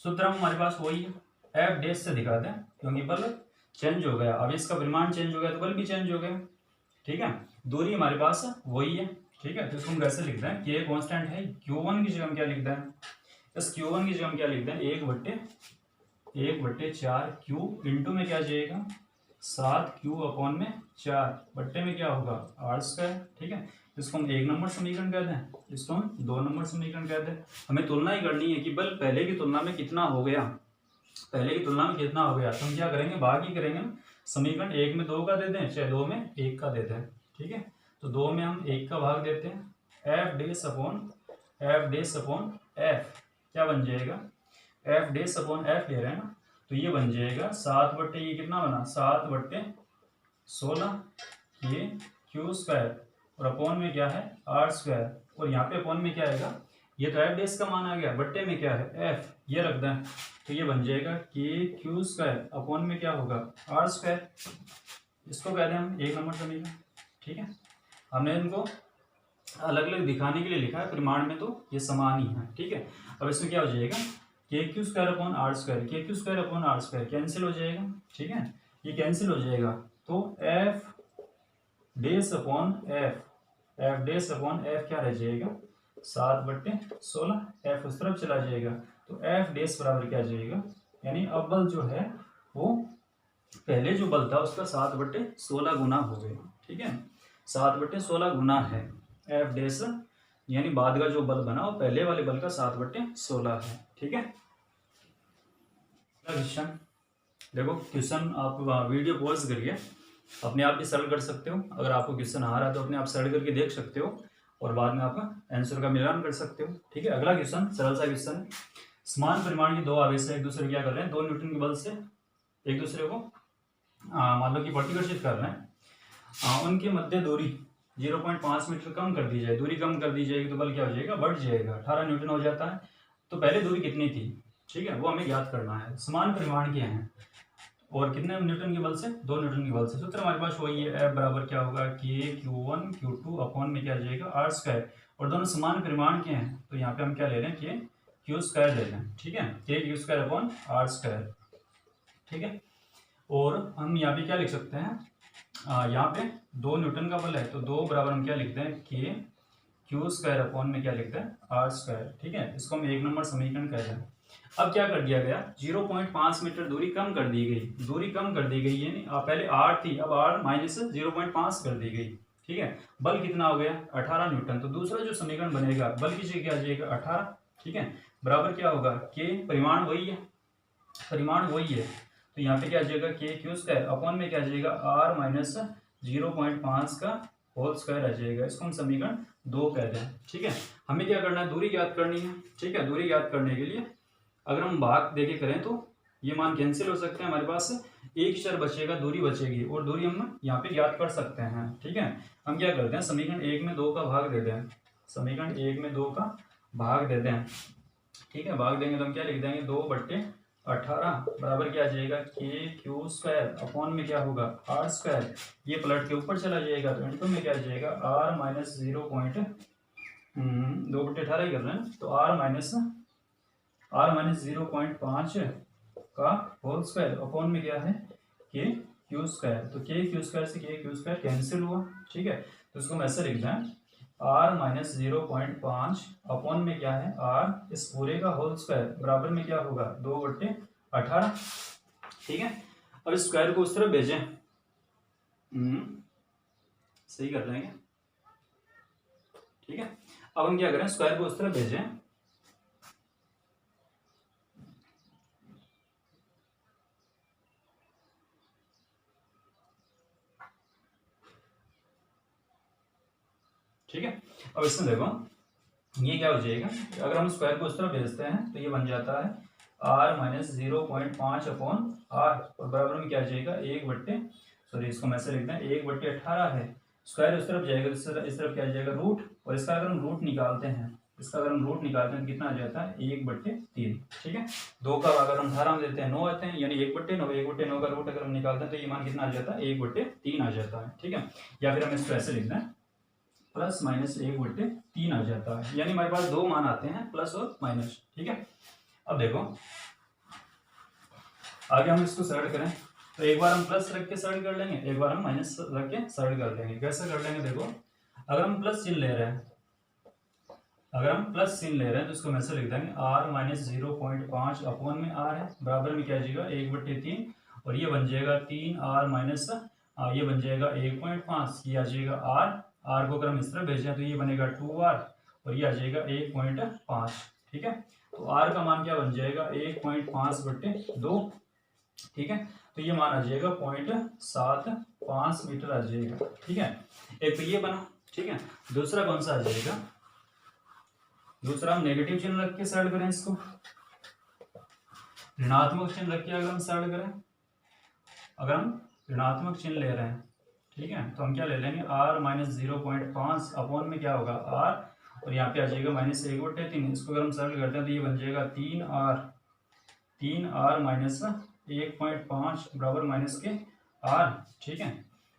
सूत्र हमारे पास वही है, F डैश से दिखाते हैं, क्योंकि बल चेंज हो गया, आवेश का परिमाण चेंज हो गया तो बल भी चेंज हो गया, ठीक है। दूरी हमारे पास वही है, ठीक है। तो इसको हम कैसे लिखते हैं, K कांस्टेंट है, Q1 की जगह हम क्या लिखते हैं, इस Q1 की जगह हम क्या लिखते हैं, 1/4Q इंटू में क्या जाएगा 7Q अपॉन में 4 बट्टे में क्या होगा आर स्क्वायर, ठीक है। इसको हम 1 नंबर समीकरण कहते हैं, इसको हम 2 नंबर समीकरण कहते हैं। हमें तुलना ही करनी है कि बल पहले की तुलना में कितना हो गया, तो हम क्या करेंगे, भाग ही करेंगे ना। समीकरण 1 में 2 का देते हैं, चाहे 2 में 1 का देते हैं, ठीक है। तो 2 में हम 1 का भाग देते हैं, F डैश अपॉन F क्या बन जाएगा, F डैश अपॉन F ले रहे हैं ना, तो ये बन जाएगा 7 बट्टे ये कितना बना 7/16 ये Q स्क्वायर और अपॉन में क्या है R स्क्वायर, और यहाँ पे अपॉन में क्या आएगा, ये तो F डैश का मान आ गया, बट्टे में क्या है F, ये रख दें, तो ये बन जाएगा KQ स्क्वायर अपॉन में क्या होगा R स्क्वायर। इसको कहते हैं हम 1 नंबर समीकरण, ठीक है। हमने इनको अलग अलग दिखाने के लिए लिखा है, परिमाण में तो ये समान ही है, ठीक है। अब इसमें क्या हो जाएगा, KQ square upon R square, KQ square upon R square cancel हो जाएगा, ठीक है, ये कैंसिल हो जाएगा। तो F डैश अपॉन F क्या रह जाएगा 7/16, F उस तरफ चला जाएगा, तो F डैश बराबर क्या जाएगा, यानी अब बल जो है वो पहले जो बल था उसका 7/16 गुना हो गया, ठीक है, 7/16 गुना है F डैश, यानी बाद का जो बल बना वो पहले वाले बल का 7/16 है, ठीक है। क्वेश्चन देखो, क्वेश्चन आप वीडियो पॉज करिए, अपने आप भी सरल कर सकते हो, अगर आपको क्वेश्चन आ रहा है तो अपने आप सरल करके देख सकते हो और बाद में आप आंसर का मिलान कर सकते हो, ठीक है। अगला क्वेश्चन सरल सा क्वेश्चन है, समान परिमाण के दो आवेश एक दूसरे क्या कर रहे हैं, 2 न्यूटन के बल से एक दूसरे को मान लो कि प्रतिकर्षित कर रहे हैं, उनके मध्य दूरी 0.5 मीटर कम कर दी जाए, दूरी कम कर दी जाएगी तो बल क्या हो जाएगा, बढ़ जाएगा, 18 न्यूटन हो जाता है। तो पहले दूरी कितनी थी, ठीक है, वो हमें ज्ञात करना है, समान परिमाण के हैं। और कितने न्यूटन के बल से, 2 न्यूटन के बल से। सूत्र हमारे पास वही है, F बराबर क्या होगा, K Q1 Q2 अपॉन में क्या आ जाएगा R स्क्वायर, और दोनों समान परिमाण के हैं तो यहाँ पे हम क्या ले रहे हैं, K Q स्क्वायर ले रहे हैं, ठीक है, K Q square upon R square, ठीक है। और हम यहाँ पे क्या लिख सकते हैं, यहाँ पे 2 न्यूटन का बल है तो 2 बराबर हम क्या लिखते हैं, K Q स्क्वायर अपॉन में क्या लिखते हैं, R स्क्वायर, ठीक है। इसको हम 1 नंबर समीकरण कह रहे हैं। अब क्या कर दिया गया, 0.5 मीटर दूरी कम कर दी गई, दूरी कम कर दी गई, यानी पहले R थी, अब R माइनस 0.5 कर दी गई, ठीक है। बल कितना हो गया, 18 न्यूटन। तो दूसरा जो समीकरण बनेगा, बल की जगह क्या आ जाएगा 18, ठीक है, बराबर क्या होगा, K परिमाण वही है, परिमाण वही है, तो यहाँ पे क्या आ जाएगा, K Q स्क्वायर अपॉन में क्या आ जाएगा, R माइनस 0.5 का होल स्क्वायर आ जाएगा। इसको हम समीकरण 2 कहते हैं, ठीक है। हमें क्या करना है, दूरी ज्ञात करनी है, ठीक है। दूरी ज्ञात करने के लिए अगर हम भाग देके करें तो ये मान कैंसिल हो सकते हैं, हमारे पास एक चर बचेगा, दूरी बचेगी, और दूरी हम यहाँ पे ज्ञात कर सकते हैं, ठीक है। हम क्या करते हैं, समीकरण 1 में 2 का भाग देते हैं, समीकरण 1 में 2 का भाग देते हैं, ठीक है। भाग देंगे तो हम क्या लिख देंगे, 2/18 बराबर क्या आ जाएगा, K Q स्क्वायर अपॉन में क्या होगा, R स्क्वायर, ये पलट के ऊपर चला जाएगा तो इंटू में क्या आ जाएगा, R माइनस 2/18 ही कर रहे हैं तो R माइनस 0.5 का होल स्क्वायर अपॉन में क्या है, K Q स्क्वायर। तो K Q स्क्वायर से K Q स्क्वायर कैंसिल हुआ, ठीक है। तो इसको हम ऐसे लिख दें, R माइनस 0.5 अपॉन में क्या है, R इस पूरे का होल स्क्वायर बराबर में क्या होगा, 2/18, ठीक है। अब इस स्क्वायर को उस तरफ भेजें, सही कर लेंगे, ठीक है। अब हम क्या करें, स्क्वायर को उस तरफ भेजें, ठीक है। अब इसमें देखो ये क्या हो जाएगा, अगर हम स्क्वायर को उस तरफ भेजते हैं तो ये बन जाता है R माइनस 0.5 अपॉन R, और बराबर में क्या आ जाएगा, 1/, इसको मैं ऐसे लिखते हैं 1/18 है। स्क्वायर उस तरफ जाएगा तो इस तरफ क्या आ जाएगा, रूट, और इसका अगर हम रूट निकालते हैं, इसका अगर हम रूट निकालते हैं तो कितना आ जाता है, 1/3, ठीक है। 2 का अगर हम 18 में देते हैं 9 आते हैं, यानी 1/9, 1/9 का रूट अगर हम निकालते हैं तो ये मान कितना आ जाता है, 1/3 आ जाता है, ठीक है। या फिर हम इसको ऐसे लिखते हैं प्लस माइनस 1/3 आ जाता है, यानी हमारे पास 2 मान आते हैं, प्लस और माइनस, ठीक है। अब देखो आगे हम इसको सरल करें तो एक बार हम प्लस रख के सरल कर लेंगे, एक बार हम माइनस रख के सरल कर लेंगे। कैसे कर लेंगे, देखो अगर हम प्लस चिन्ह ले रहे हैं, अगर हम प्लस चिन्ह ले रहे हैं तो इसको हम ऐसे लिख देंगे, R माइनस 0.5 अपॉन में R है, बराबर में क्या आ जाएगा, 1/3, और ये बन जाएगा 3R माइनस, ये बन जाएगा 1.5, ये आ जाएगा R को अगर हम इस तरह भेजें तो ये बनेगा 2R, और ये आ जाएगा 1.5, ठीक है। तो R का मान क्या बन जाएगा, 1.5/2, ठीक है। तो ये मान आ जाएगा 0.75 मीटर आ जाएगा, ठीक है। एक तो ये बना, ठीक है। दूसरा कौन सा आ जाएगा, दूसरा हम नेगेटिव चिन्ह रख के सरल करें, इसको ऋणात्मक चिन्ह रख के अगर हम सरल करें, अगर हम ऋणात्मक चिन्ह ले रहे हैं, ठीक है, तो हम क्या ले लेंगे, R माइनस 0.5 अपॉन में क्या होगा, R, और यहाँ पे आ जाएगा माइनस 1/3। इसको अगर हम सरल करते हैं तो ये बन जाएगा 3R माइनस 1.5 बराबर माइनस के R, ठीक है।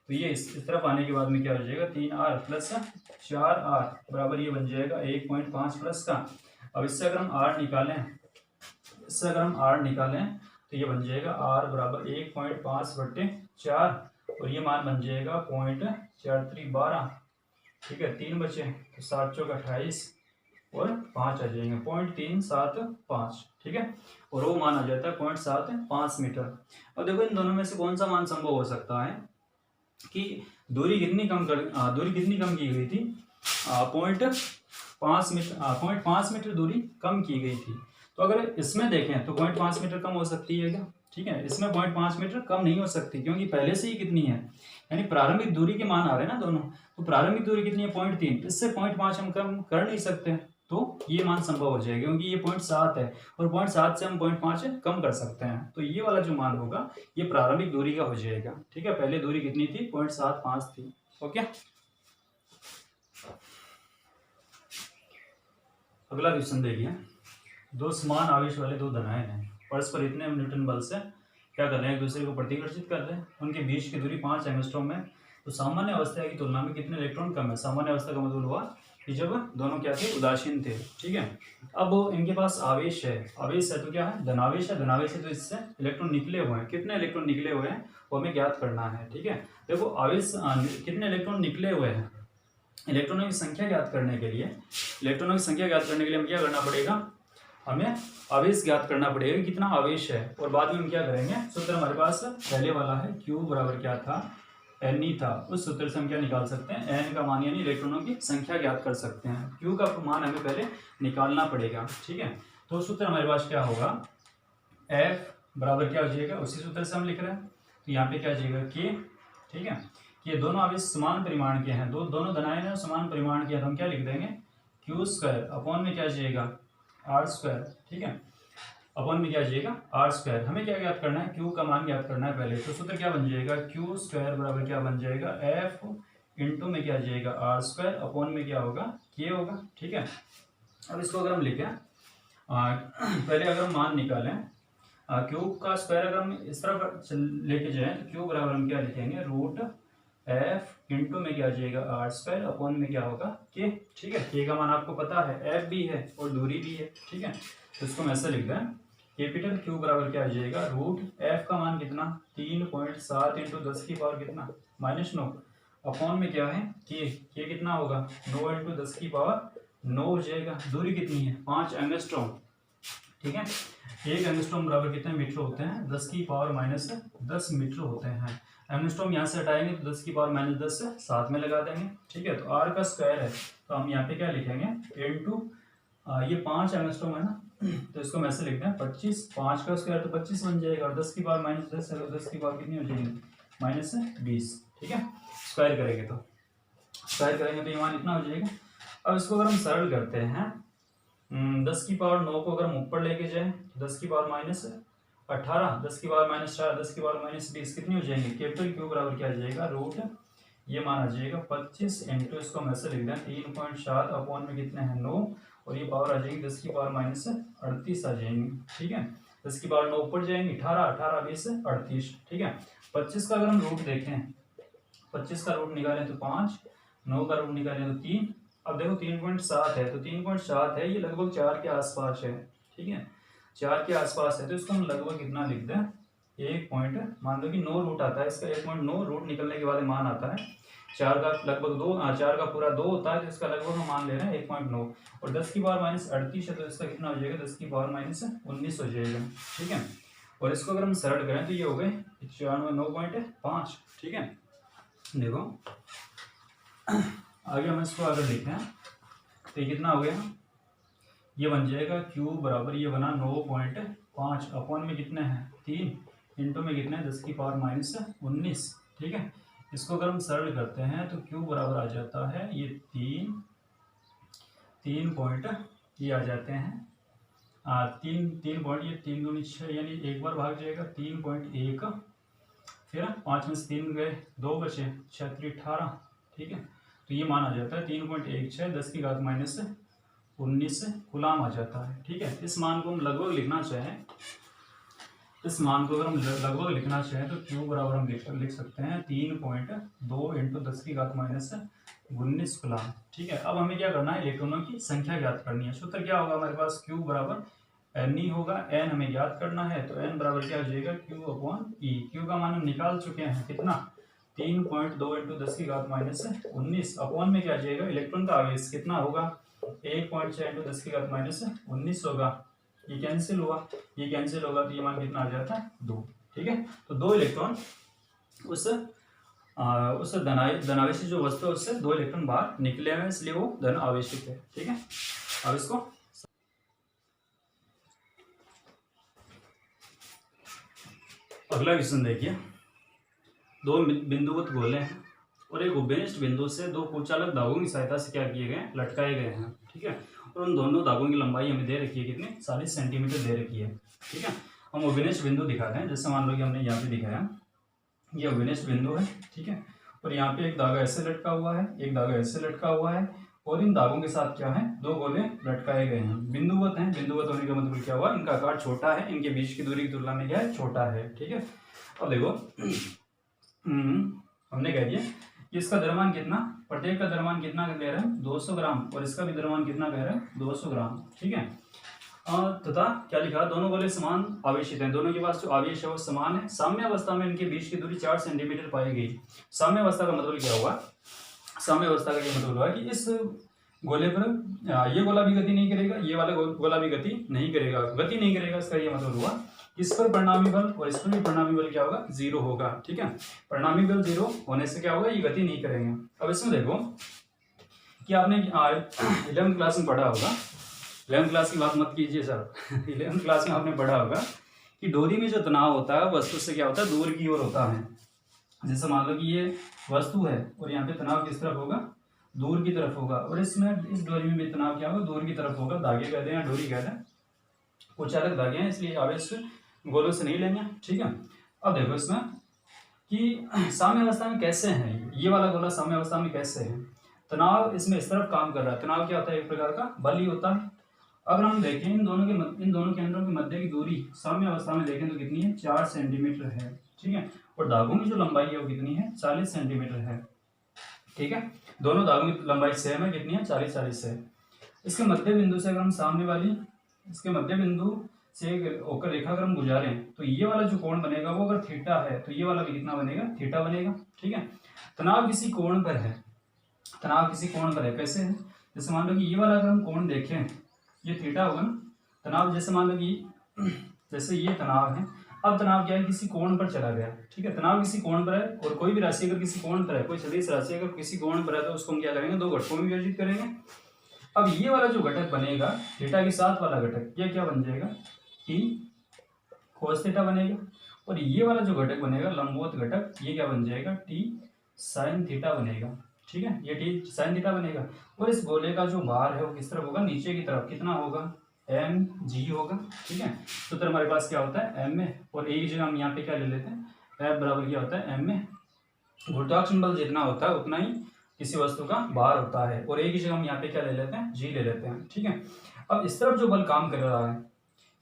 तो ये इस तरफ आने के बाद में क्या हो जाएगा, 3R प्लस 4R बराबर ये बन जाएगा 1.5 प्लस का। अब इससे अगर हम R निकालें, इससे अगर हम R निकालें तो ये बन जाएगा R बराबर 1.5/4, और ये मान बन जाएगा 0.4312, ठीक है। 3 बचे तो 7 चौक 28 और 5 आ जाएंगे 0.375, ठीक है, और वो मान आ जाता है 0.75 मीटर। अब देखो इन दोनों में से कौन सा मान संभव हो सकता है कि दूरी कितनी कम की गई थी, 0.5 मीटर दूरी कम की गई थी। तो अगर इसमें देखें तो 0.5 मीटर कम हो सकती है क्या, ठीक है। इसमें 0.5 मीटर कम नहीं हो सकती, क्योंकि पहले से ही कितनी है, यानी प्रारंभिक दूरी के मान आ रहे हैं ना दोनों, तो प्रारंभिक दूरी कितनी है, 0.3, इससे 0.5 हम कम कर नहीं सकते, तो ये मान संभव हो जाएगा, क्योंकि ये 0.7 है और 0.7 से हम 0.5 कम कर सकते हैं, तो ये वाला जो मान होगा ये प्रारंभिक दूरी का हो जाएगा, ठीक है। पहले दूरी कितनी थी, 0.75 थी, ओके। अगला क्वेश्चन देखिए, दो समान आवेश वाले दो धनायन हैं, परस्पर इतने न्यूटन बल से क्या कर रहे हैं, एक दूसरे को प्रतिकर्षित कर रहे हैं, उनके बीच की दूरी 5 एंगस्ट्रॉम है। तो सामान्य अवस्था की तुलना में कितने इलेक्ट्रॉन कम है। सामान्य अवस्था का मतलब हुआ कि जब दोनों क्या थे, उदासीन थे। ठीक है, अब इनके पास आवेश है, आवेश है तो क्या है, धनावेश है, धनावेश है तो इससे इलेक्ट्रॉन निकले हुए हैं। कितने इलेक्ट्रॉन निकले हुए हैं वो हमें ज्ञात करना है। ठीक है, देखो आवेश कितने इलेक्ट्रॉन निकले हुए हैं, इलेक्ट्रॉनों की संख्या ज्ञात करने के लिए, इलेक्ट्रॉनों की संख्या ज्ञात करने के लिए हमें क्या करना पड़ेगा, हमें आवेश ज्ञात करना पड़ेगा, कितना आवेश है। और बाद में हम क्या करेंगे, सूत्र हमारे पास पहले वाला है, Q बराबर क्या था, N था। उस सूत्र से हम क्या निकाल सकते हैं, N का मान यानी इलेक्ट्रॉनों की संख्या ज्ञात कर सकते हैं। Q का मान हमें पहले निकालना पड़ेगा। ठीक है, तो सूत्र हमारे पास क्या होगा, F बराबर क्या हो जाएगा, उसी सूत्र से हम लिख रहे हैं, तो यहाँ पे क्या हो जाएगा K। ठीक है, ये दोनों आवेश समान परिमाण के हैं, दोनों धनायन है समान परिमाण के हैं, तो हम क्या लिख देंगे, Q स्क्वायर अपॉन में क्या जाएगा, R स्क्वायर। ठीक है, अपॉन में क्या जाएगा, R स्क्वायर। हमें क्या ज्ञात करना है, Q का मान ज्ञात करना है पहले, तो सूत्र क्या बन जाएगा, Q स्क्वायर बराबर क्या बन जाएगा, F इंटू में क्या जाएगा, R स्क्वायर अपॉन में क्या होगा, K होगा। ठीक है, अब इसको अगर हम लिखें पहले अगर हम मान निकालें, Q का स्क्वायर अगर हम इस तरफ लेके जाएं तो Q बराबर हम क्या लिखेंगे, रूट F इंटू में क्या जाएगा, R स्क्वायर अपॉन में क्या होगा, K। ठीक है, K का मान आपको पता है, F भी है और दूरी भी है। ठीक है, तो इसको हम ऐसे लिख दें, कैपिटल Q बराबर क्या आ जाएगा, रूट F का मान कितना, 3.7 इंटू 10 की पावर कितना, -9 अपॉन में क्या है, K कितना होगा, 9 इंटू 10 की पावर 9 हो जाएगा। दूरी कितनी है, 5 एंगस्ट्रॉम। ठीक है, 1 एंगस्ट्रॉम बराबर कितने मीटर होते हैं, 10 की पावर -10 मीटर होते हैं। एंगस्ट्रॉम यहाँ से हटाएंगे तो 10 की पावर -10 से साथ में लगा देंगे। ठीक है, तो R का स्क्वायर है तो हम यहाँ पे क्या लिखेंगे, इंटू ये 5 एंगस्ट्रॉम है ना, तो इसको हम ऐसे लिखते हैं 25, 5 का स्क्वायर तो 25 बन जाएगा, और 10 की पावर -10 है तो 10 की पावर कितनी हो जाएगी, -20। ठीक है, स्क्वायर करेंगे तो ये मान इतना हो जाएगा। अब इसको अगर हम सरल करते हैं, 10 की पावर 9 को अगर हम ऊपर लेके जाए, 10 की पावर -18, 10 की पावर -4, 10 की पावर -20 कितनी हो जाएंगे, कैपिटल Q बराबर क्या आ जाएगा, रूट ये मान आ जाएगा 25 इंटू, इसको हम ऐसे लिख दें 3.7 अपॉन में कितने हैं 9, और ये पावर आ जाएगी 10 की पावर -38 आ जाएंगी। ठीक है, 10 की पावर 9 ऊपर जाएंगी, 18 20 38। ठीक है, 25 का अगर हम रूट देखें, 25 का रूट निकालें तो 5, 9 का रूट निकालें तो 3। अब देखो 3.7 है तो 3.7 है, ये लगभग 4 के आसपास है। ठीक है, 4 के आसपास है तो इसको हम लगभग कितना लिख दें, 1 पॉइंट, मान लो कि 9 रूट आता है इसका, 1.9 रूट निकलने के बाद मान आता है 4 का लगभग 2, 4 का पूरा 2 होता है तो इसका लगभग हम मान ले रहे हैं 1.9, और 10 की पावर -38 है तो इसका कितना हो जाएगा, 10 की पावर -19 हो जाएगा। ठीक है, और इसको अगर हम सरल करें तो ये हो गए 9.5। ठीक है, देखो आगे हम इसको अगर लिखें तो ये कितना हो गया, ये बन जाएगा Q बराबर ये बना 9.5 अपॉन में कितने हैं 3 इंटू में कितने 10 की पावर -19। ठीक है, इसको अगर हम सरल करते हैं तो Q बराबर आ जाता है ये 3 पॉइंट ये आ जाते हैं 3 पॉइंट, ये 3 दूनी 6 यानी एक बार भाग जाएगा 3.1, फिर 5 में से 3 गए 2 बचे 6 3 18। ठीक है, तो ये मान आ जाता है 3.16 10 की घात -19 कूलाम आ जाता है। ठीक है, इस मान को हम लगभग लिखना चाहें, इस मान को अगर हम लगभग लिखना चाहें तो Q बराबर हम लिख सकते हैं 3.2 इंटू 10 की घात -19 कूलाम। ठीक है, अब हमें क्या करना है, इलेक्ट्रॉनों की संख्या ज्ञात करनी है। सूत्र क्या होगा हमारे पास, Q बराबर N ही होगा, N हमें ज्ञात करना है तो N बराबर क्या हो जाएगा, Q अपॉन E। Q का मान हम निकाल चुके हैं कितना, 3.2 इंटू 10 की घात -19 अपॉन में क्या जाएगा, इलेक्ट्रॉन का आवेश कितना होगा, 1.6 इंटू 10 की घात -19 होगा। ये कैंसिल हुआ, ये कैंसिल होगा तो ये मान कितना आ जाता है 2। ठीक है, तो 2 इलेक्ट्रॉन उस धनावेशी जो वस्तु है उससे 2 इलेक्ट्रॉन बाहर निकले हैं, इसलिए वो धन आवेशित है। ठीक है, अब इसको अगला क्वेश्चन देखिए, 2 बिंदुवत गोले हैं और एक उभयनिष्ठ बिंदु से 2 कुचालक धागों की सहायता से क्या किए गए, लटकाए गए हैं। ठीक है, और उन दोनों धागों की लंबाई हमें दे रखी है कितनी, 40 सेंटीमीटर दे रखी है। ठीक है, हम उभयनिष्ठ बिंदु दिखाते हैं, जैसे मान लो कि हमने यहाँ पे दिखाया ये उभयनिष्ठ बिंदु है। ठीक है, और यहाँ पे एक धागा ऐसे लटका हुआ है, एक धागा ऐसे लटका हुआ है, और इन दागों के साथ क्या है, दो गोले लटकाए गए हैं, बिंदुवत हैं। बिंदुवत होने का मतलब क्या हुआ, इनका आकार छोटा है, इनके बीच की दूरी की तुलना में क्या है, छोटा है। ठीक है, अब देखो हमने कह दिया कि इसका द्रव्यमान कितना, प्रत्येक का द्रव्यमान कितना कह रहे हैं 200 ग्राम, और इसका भी द्रव्यमान कितना कह रहे हैं 200 ग्राम। ठीक है, तथा क्या लिखा, दोनों गोले समान आवेशित हैं, दोनों के पास जो आवेश है वो समान है। साम्य अवस्था में इनके बीच की दूरी 4 सेंटीमीटर पाई गई। साम्य अवस्था का मतलब क्या हुआ, साम्य अवस्था का ये मतलब हुआ कि इस गोले पर ये गोला भी गति नहीं करेगा, ये वाला गोला भी गति नहीं करेगा, इसका ये मतलब हुआ इस पर परिणामी बल और इस पर भी परिणामी बल क्या होगा, जीरो होगा। ठीक है, परिणामी बल जीरो होने से क्या होगा, ये गति नहीं करेंगे। अब इसमें देखो कि आपने 11वीं क्लास में पढ़ा होगा, 11वीं क्लास की बात मत कीजिए सर 11वीं क्लास में आपने पढ़ा होगा कि डोरी में जो तनाव होता है वस्तु से क्या होता है, दूर की ओर होता है। जैसे मान लो कि ये वस्तु है और यहाँ पे तनाव किस तरफ होगा, दूर की तरफ होगा, और इसमें इस डोरी में भी तनाव क्या होगा, दूर की तरफ होगा। धागे कहते हैं, डोरी कहते हैं, कुछ अलग धागे हैं, इसलिए आवेश गोलों से नहीं लेंगे। ठीक है, अब देखो इसमें कि साम्य अवस्था में कैसे है, ये वाला गोला साम्य अवस्था में कैसे है, तनाव इसमें इस तरफ काम कर रहा है। तनाव क्या होता है, एक प्रकार का बल ही होता है। अगर हम देखें इन दोनों केंद्रों के मध्य की दूरी साम्य अवस्था में देखें तो कितनी है, 4 सेंटीमीटर है। ठीक है, और धागों की जो लंबाई है वो कितनी है, 40 सेंटीमीटर है। ठीक है, दोनों धागों की लंबाई सेम है, कितनी है, 40 है। इसके मध्य बिंदु से अगर हम सामने वाली, इसके मध्य बिंदु से होकर रेखा अगर हम गुजारें तो ये वाला जो कोण बनेगा वो अगर थीटा है तो ये वाला भी कितना बनेगा, थीटा बनेगा। ठीक है, तनाव किसी कोण पर है, तनाव किसी कोण पर है, कैसे है, जैसे मान लो कि ये वाला अगर हम कोण देखें, ये थीटा होगा ना तनाव, जैसे मान लो कि जैसे ये तनाव है, अब तनाव क्या है, किसी कोण पर चला गया। ठीक है, तनाव किसी कोण पर है, और कोई भी राशि अगर किसी कोण पर है, कोई सदिश राशि अगर किसी कोण पर है तो उसको हम क्या करेंगे, दो घटकों में विभाजित करेंगे। अब ये वाला जो घटक बनेगा थीटा के साथ वाला घटक, ये क्या बन जाएगा, टी कोस थीटा बनेगा, और ये वाला जो घटक बनेगा लंबवत घटक, ये क्या बन जाएगा, टी साइन थीटा बनेगा। ठीक है, ये टी साइन थीटा बनेगा, और इस गोले का जो भार है वो किस तरफ होगा, नीचे की तरफ, कितना होगा, एम जी होगा। ठीक है, तो फिर हमारे पास क्या होता है, एम ए, और एक जगह हम यहाँ पे क्या ले लेते हैं, एफ बराबर क्या होता है, एम ए। गुरुत्वाकर्षण बल जितना होता है उतना ही किसी वस्तु का भार होता है, और एक ही जगह हम यहाँ पे क्या ले लेते हैं, जी ले लेते हैं। ठीक है, अब इस तरफ जो बल काम कर रहा है,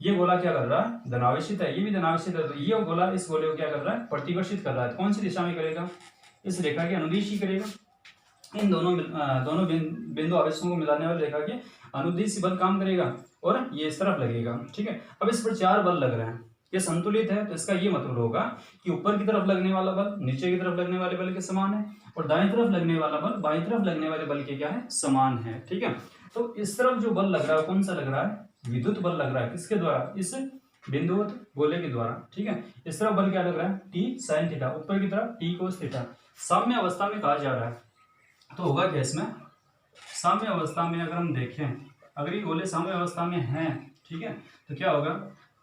ये गोला क्या कर रहा है, धनावेशित है, ये भी धनावेशित है, तो ये गोला इस गोले को क्या कर रहा है, प्रतिकर्षित कर रहा है। कौन सी दिशा में करेगा, इस रेखा के अनुदिश ही करेगा। इन दोनों बिंदु आवेशों को मिलाने वाली रेखा के अनुदिश बल काम करेगा, और ये इस तरफ लगेगा। ठीक है, अब इस पर 4 बल लग रहे हैं, ये संतुलित है, तो इसका ये मतलब होगा कि ऊपर की तरफ लगने वाला बल नीचे की तरफ लगने वाले बल के समान है, और दाएं तरफ लगने वाला बल बाईं तरफ लगने वाले बल के क्या है, समान है। ठीक है, तो इस तरफ जो बल लग रहा है कौन सा लग रहा है, विद्युत बल लग रहा है, किसके द्वारा, इस बिंदुवत गोले के द्वारा। ठीक है, इस तरफ बल क्या लग रहा है, टी साइन थीटा, ऊपर की तरफ टी कोस थीटा। साम्य अवस्था में कहा जा रहा है, तो होगा क्या इसमें, साम्य अवस्था में अगर हम देखें, अगर ये गोले साम्य अवस्था में हैं, ठीक है, तो क्या होगा,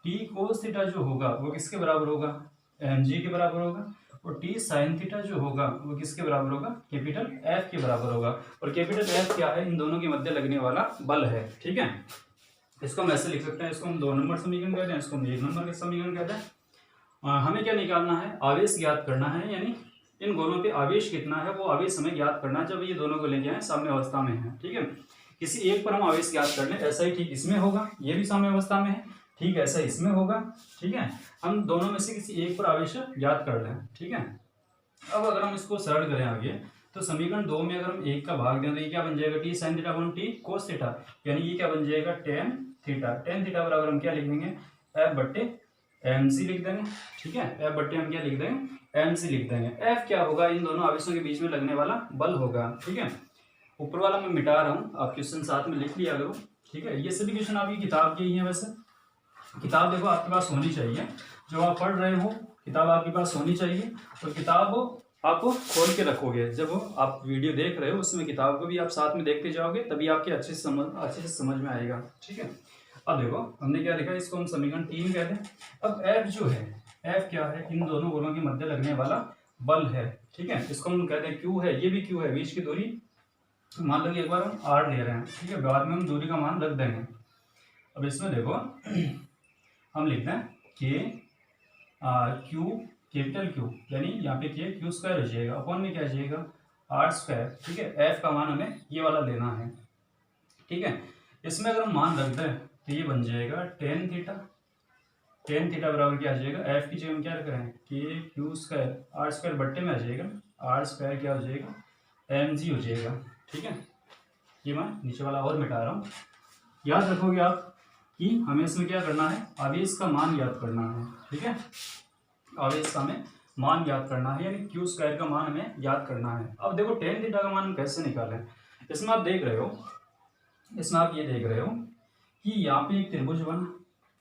टी कोस थीटा जो होगा वो किसके बराबर होगा, एम जी के बराबर होगा, और टी साइन थीटा जो होगा वो किसके बराबर होगा, कैपिटल एफ के बराबर होगा। और कैपिटल एफ क्या है, इन दोनों के मध्य लगने वाला बल है। ठीक है, इसको हम ऐसे लिख सकते हैं, इसको हम 2 नंबर समीकरण कहते हैं, इसको हम 1 नंबर के समीकरण कहते हैं। हमें क्या निकालना है, आवेश ज्ञात करना है, यानी इन गोलों पे आवेश कितना है वो आवेश हमें ज्ञात करना है जब ये दोनों गोले क्या है, साम्य अवस्था में है। ठीक है, किसी एक पर हम आवेश ज्ञात कर लें, ऐसा ही ठीक इसमें होगा, ये भी साम्य अवस्था में है, ठीक ऐसा इसमें होगा। ठीक है, हम दोनों में से किसी एक पर आवेश ज्ञात कर लें। ठीक है, अब अगर हम इसको सरल करें आगे, तो समीकरण 2 में अगर हम 1 का भाग दें तो ये क्या बन जाएगा, T sine theta upon T cos theta, यानी ये क्या बन जाएगा, टेन थीटा। टेन थीटा बराबर हम क्या लिख देंगे, एफ बट्टे एम सी लिख देंगे। ठीक है, एफ बट्टे हम क्या लिख देंगे, एम सी लिख देंगे। एफ क्या होगा, इन दोनों आवेशों के बीच में लगने वाला बल होगा। ठीक है, ऊपर वाला मैं मिटा रहा हूँ, आप क्वेश्चन साथ में लिख लिया करो। ठीक है, ये सभी क्वेश्चन आपकी किताब के ही हैं, वैसे किताब देखो आपके पास होनी चाहिए, जो आप पढ़ रहे हो किताब आपके पास होनी चाहिए, और किताब आप खोल के रखोगे, जब आप वीडियो देख रहे हो उसमें किताब को भी आप साथ में देखते जाओगे, तभी आपके अच्छे से समझ में आएगा। ठीक है, अब देखो हमने क्या लिखा, इसको हम समीकरण 3 कहते हैं। अब एफ जो है, एफ क्या है, इन दोनों गोलों के मध्य लगने वाला बल है। ठीक है, इसको हम कहते हैं क्यू है, ये भी क्यू है, बीच की दूरी मान लो कि एक बार हम आर ले रहे हैं। ठीक है, बाद में हम दूरी का मान रख देंगे। अब इसमें देखो हम लिखते हैं के क्यू कैपिटल क्यू, यानी यहाँ पे के क्यू स्क्वायर हो जाएगा, अपॉन में क्या आ जाएगा, आर स्क्वायर, ठीक है, एफ का मान हमें ये वाला लेना है, ठीक है। इसमें अगर हम मान रख दें तो ये बन जाएगा टेन थीटा, टेन थीटा बराबर क्या आ जाएगा, एफ की जगह हम क्या रख रहे हैं के क्यू स्क्वायर, आर स्क्वायर बट्टे में आ जाएगा, आर स्क्वायर क्या हो जाएगा, एम जी हो जाएगा, ठीक है। ये मैं नीचे वाला और मिटा रहा हूँ। याद रखोगे आप कि हमें इसमें क्या करना है, आवेश का मान याद करना है, ठीक है, आवेश का हमें मान याद करना है, यानी क्यू स्क्वायर का मान हमें याद करना है। अब देखो टेन थीटा का मान हम कैसे निकालें, इसमें आप देख रहे हो, इसमें आप ये देख रहे हो कि यहाँ पे एक त्रिभुज बना,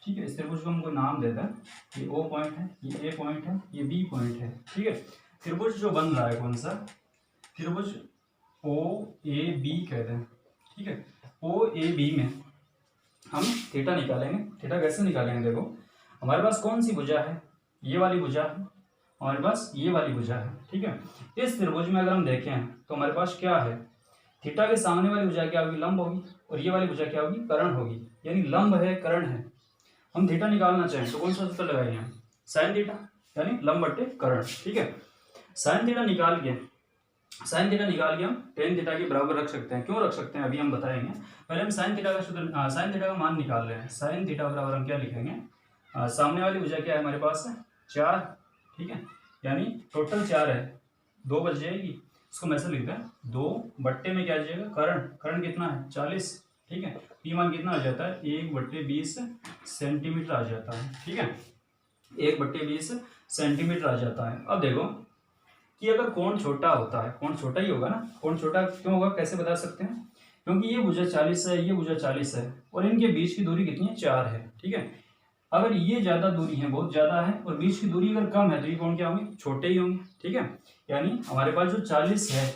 ठीक है, इस त्रिभुज को हम कोई नाम देते हैं, ये ओ पॉइंट है, ये ए पॉइंट है, ये बी पॉइंट है, ठीक है। त्रिभुज जो बन रहा है कौन सा, त्रिभुज ओ ए बी कहते हैं, ठीक है। ओ ए बी में हम थीटा निकालेंगे। थीटा कैसे निकालेंगे, देखो हमारे पास कौन सी भुजा है, ये वाली भुजा है, हमारे पास ये वाली भुजा है, ठीक है। इस त्रिभुज में अगर हम देखें तो हमारे पास क्या है, थीटा के सामने वाली भुजा क्या होगी, लंब होगी, और ये वाली भुजा क्या होगी, कर्ण होगी, यानी लंब है कर्ण है। हम थीटा निकालना चाहें तो कौन सा सूत्र लगाएंगे, साइन थीटा, यानी लंब बट्टे कर्ण, ठीक है। साइन थीटा निकाल के, साइन थीटा निकाल के हम टेन थीटा के बराबर रख सकते हैं। क्यों रख सकते हैं अभी हम बताएंगे, पहले हम साइन थीटा का सूत्र, साइन थीटा का मान निकाल रहे हैं। साइन थीटा बराबर हम क्या लिखेंगे, सामने वाली भुजा क्या है हमारे पास, 4, ठीक है, यानी टोटल 4 है, 2 बच जाएगी, इसको मैं ऐसे लिखते हैं 2 बट्टे में क्या आ जाएगा, कर्ण, कर्ण कितना है 40, ठीक है। पी मान कितना आ जाता है, 1/20 सेंटीमीटर आ जाता है, ठीक है, 1/20 सेंटीमीटर आ जाता है। अब देखो कि अगर कोण छोटा होता है, कोण छोटा ही होगा ना, कोण छोटा क्यों होगा, कैसे बता सकते हैं, क्योंकि ये भुजा 40 है, ये भुजा 40 है, और इनके बीच की दूरी कितनी है, 4 है, ठीक है। अगर ये ज्यादा दूरी है, बहुत ज्यादा है, और बीच की दूरी अगर कम है तो ये कोण क्या होंगे, छोटे ही होंगे, ठीक है। यानी हमारे पास जो 40 है,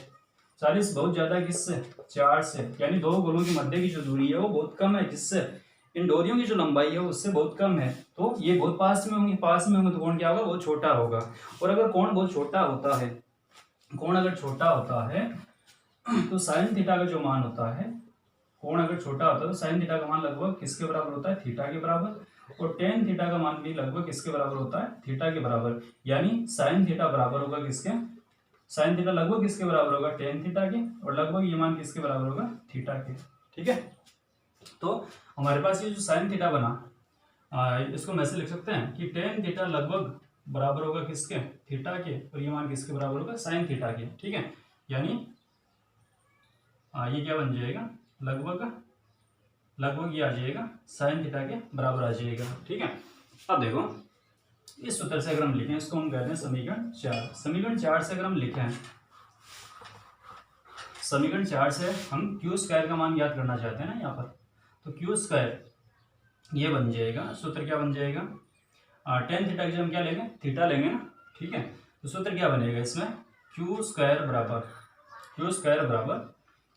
40 बहुत ज्यादा है किससे, 4 से, यानी दो गोलों के मध्य की जो दूरी है वो बहुत कम है, किससे, इन डोरियों की जो लंबाई है उससे बहुत कम है, तो ये बहुत पास में होंगे, पास में होंगे तो कोण क्या होगा, बहुत छोटा होगा। और अगर कोण बहुत छोटा होता है, कोण अगर छोटा होता है तो साइन थीटा का जो मान होता है, कोण अगर छोटा होता है तो साइन थीटा का मान लगभग किसके बराबर होता है, थीटा के बराबर, और टेन थीटा का मान भी लगभग किसके बराबर होता है, थीटा के बराबर। यानी साइन थीटा बराबर होगा किसके, साइन थीटा लगभग किसके बराबर होगा, टेन थीटा के, और लगभग ये मान किसके बराबर होगा, थीटा के, ठीक है। तो हमारे पास ये जो साइन थीटा बना, इसको हम ऐसे लिख सकते हैं कि टेन थीटा लगभग बराबर होगा किसके, थीटा के, और ये मान किसके बराबर होगा, साइन थीटा के, ठीक है। यानी ये क्या बन जाएगा, लगभग, लगभग ये आ जाएगा साइन थीटा के बराबर आ जाएगा, ठीक है। अब देखो इस सूत्र से अगर हम लिखें, इसको हम कहते हैं समीकरण 4। समीकरण 4 से अगर हम लिखें, समीकरण 4 से हम क्यू स्क्वायर का मान याद करना चाहते हैं ना यहाँ पर, तो क्यू स्क्वायर ये बन जाएगा, सूत्र क्या बन जाएगा, टेन थीटा की जगह हम क्या लेंगे, थीटा लेंगे ना, ठीक है। तो सूत्र क्या बनेगा इसमें, क्यू स्क्वायर बराबर, क्यू स्क्वायर बराबर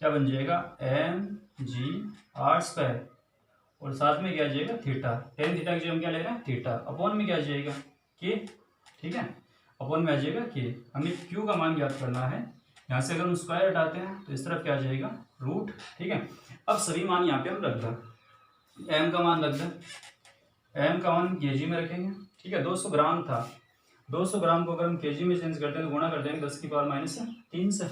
क्या बन जाएगा, एम जी आर स्क्वायर, और साथ में क्या आ जाएगा, थीटा, टेन थीटा की जगह हम क्या ले रहे हैं, थीटा, अपॉन में क्या आ जाएगा, के, ठीक है, अपॉन में आ जाएगा के। हमें क्यू का मान याद करना है, यहाँ से अगर हम स्क्वायर हटाते हैं तो इस तरफ क्या आ जाएगा, रूट, ठीक है। अब सभी मान यहाँ पे हम रख दें, एम का मान रख दें, एम का मान केजी में रखेंगे, ठीक है। 200 ग्राम था, 200 ग्राम को अगर हम केजी में चेंज करते हैं तो गुणा कर देंगे 10⁻³ से,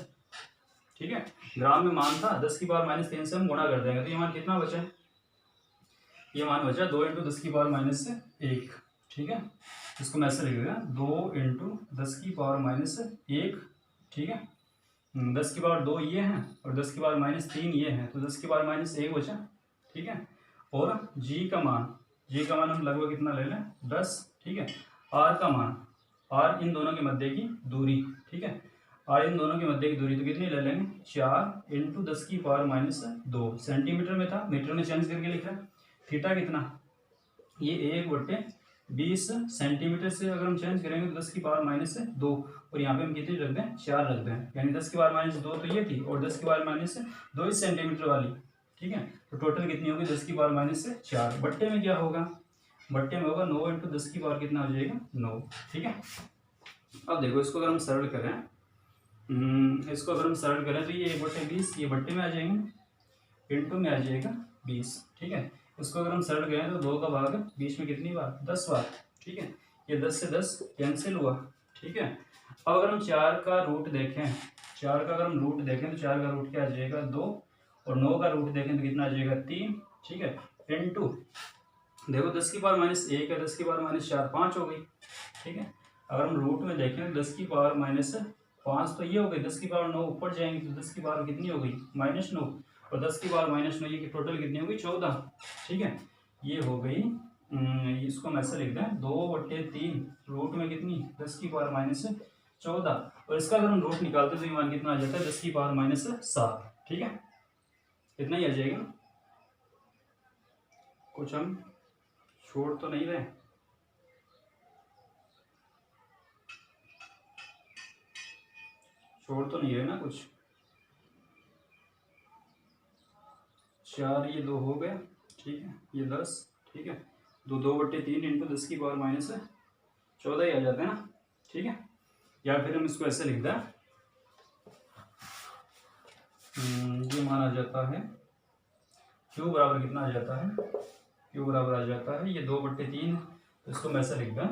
ठीक है। ग्राम में मान था, 10⁻³ से हम गुणा कर देंगे तो ये मान कितना बचा, ये मान बचा 2 × 10⁻1, ठीक है। इसको मैं ऐसे लिख देगा 2 × 10⁻1, ठीक है। 10⁻2 ये है और 10⁻³ ये है, तो 10⁻1 बचा, ठीक है। और जी का मान हम लगभग कितना ले लें, 10, ठीक है। आर का मान, आर इन दोनों के मध्य की दूरी, ठीक है, आर इन दोनों के मध्य की दूरी तो कितनी ले लेंगे, 4 × 10⁻2 सेंटीमीटर में था, मीटर में चेंज करके लिखा है। थीटा कितना, ये 1/20 सेंटीमीटर से अगर हम चेंज करेंगे तो 10⁻2, और यहाँ पे हम कितनी रख दें, 4 रख दें, यानी 10⁻2 तो ये थी और 10⁻2 इस सेंटीमीटर वाली, ठीक है। तो टोटल कितनी होगी, 10⁻4, बट्टे में क्या होगा, बट्टे में होगा 9 × 10 की पावर कितना हो जाएगा, 9, ठीक है। अब देखो इसको अगर हम सरल करें, इसको अगर हम सरल करें तो ये 1/20 ये बट्टे में आ जाएंगे, इंटू में आ जाएगा 20, ठीक है। इसको अगर हम सरल करें तो 2 का भाग बीच में कितनी बार, 10 बार, ठीक है। ये 10 से 10 कैंसिल हुआ, ठीक है। अब अगर हम 4 का रूट देखें, 4 का अगर हम रूट देखें तो 4 का रूट क्या आ जाएगा 2, और 9 का रूट देखें तो कितना आ जाएगा 3, ठीक है, इनटू देखो 10 की पावर माइनस 1 है, 10 की पावर माइनस 4 5 हो गई, ठीक है। अगर हम रूट में देखें तो 10 की पावर माइनस 5 तो ये हो गई, 10 की पावर 9 ऊपर जाएंगे तो 10 की पावर कितनी हो गई -9, और 10 की पावर -9 ये टोटल कितनी हो गई 14, ठीक है। ये हो गई इसको हम ऐसे लिख दें 2/3 रूट में कितनी 10 की पावर -14, और इसका अगर हम रूट निकालते तो ये मान कितना आ जाता है 10 की पावर -7, ठीक है, इतना ही आ जाएगा। कुछ हम छोड़ तो नहीं रहे, छोड़ तो नहीं रहे ना कुछ। 4 ये 2 हो गया, ठीक है, ये 10, ठीक है, 2/3 इंटू 10 की पावर -14 ही आ जाता है ना, ठीक है। या फिर हम इसको ऐसे लिख दें, ये मान आ जाता है Q बराबर कितना आ जाता है, Q बराबर आ जाता है ये 2/3, तो इसको मैं ऐसे लिख दें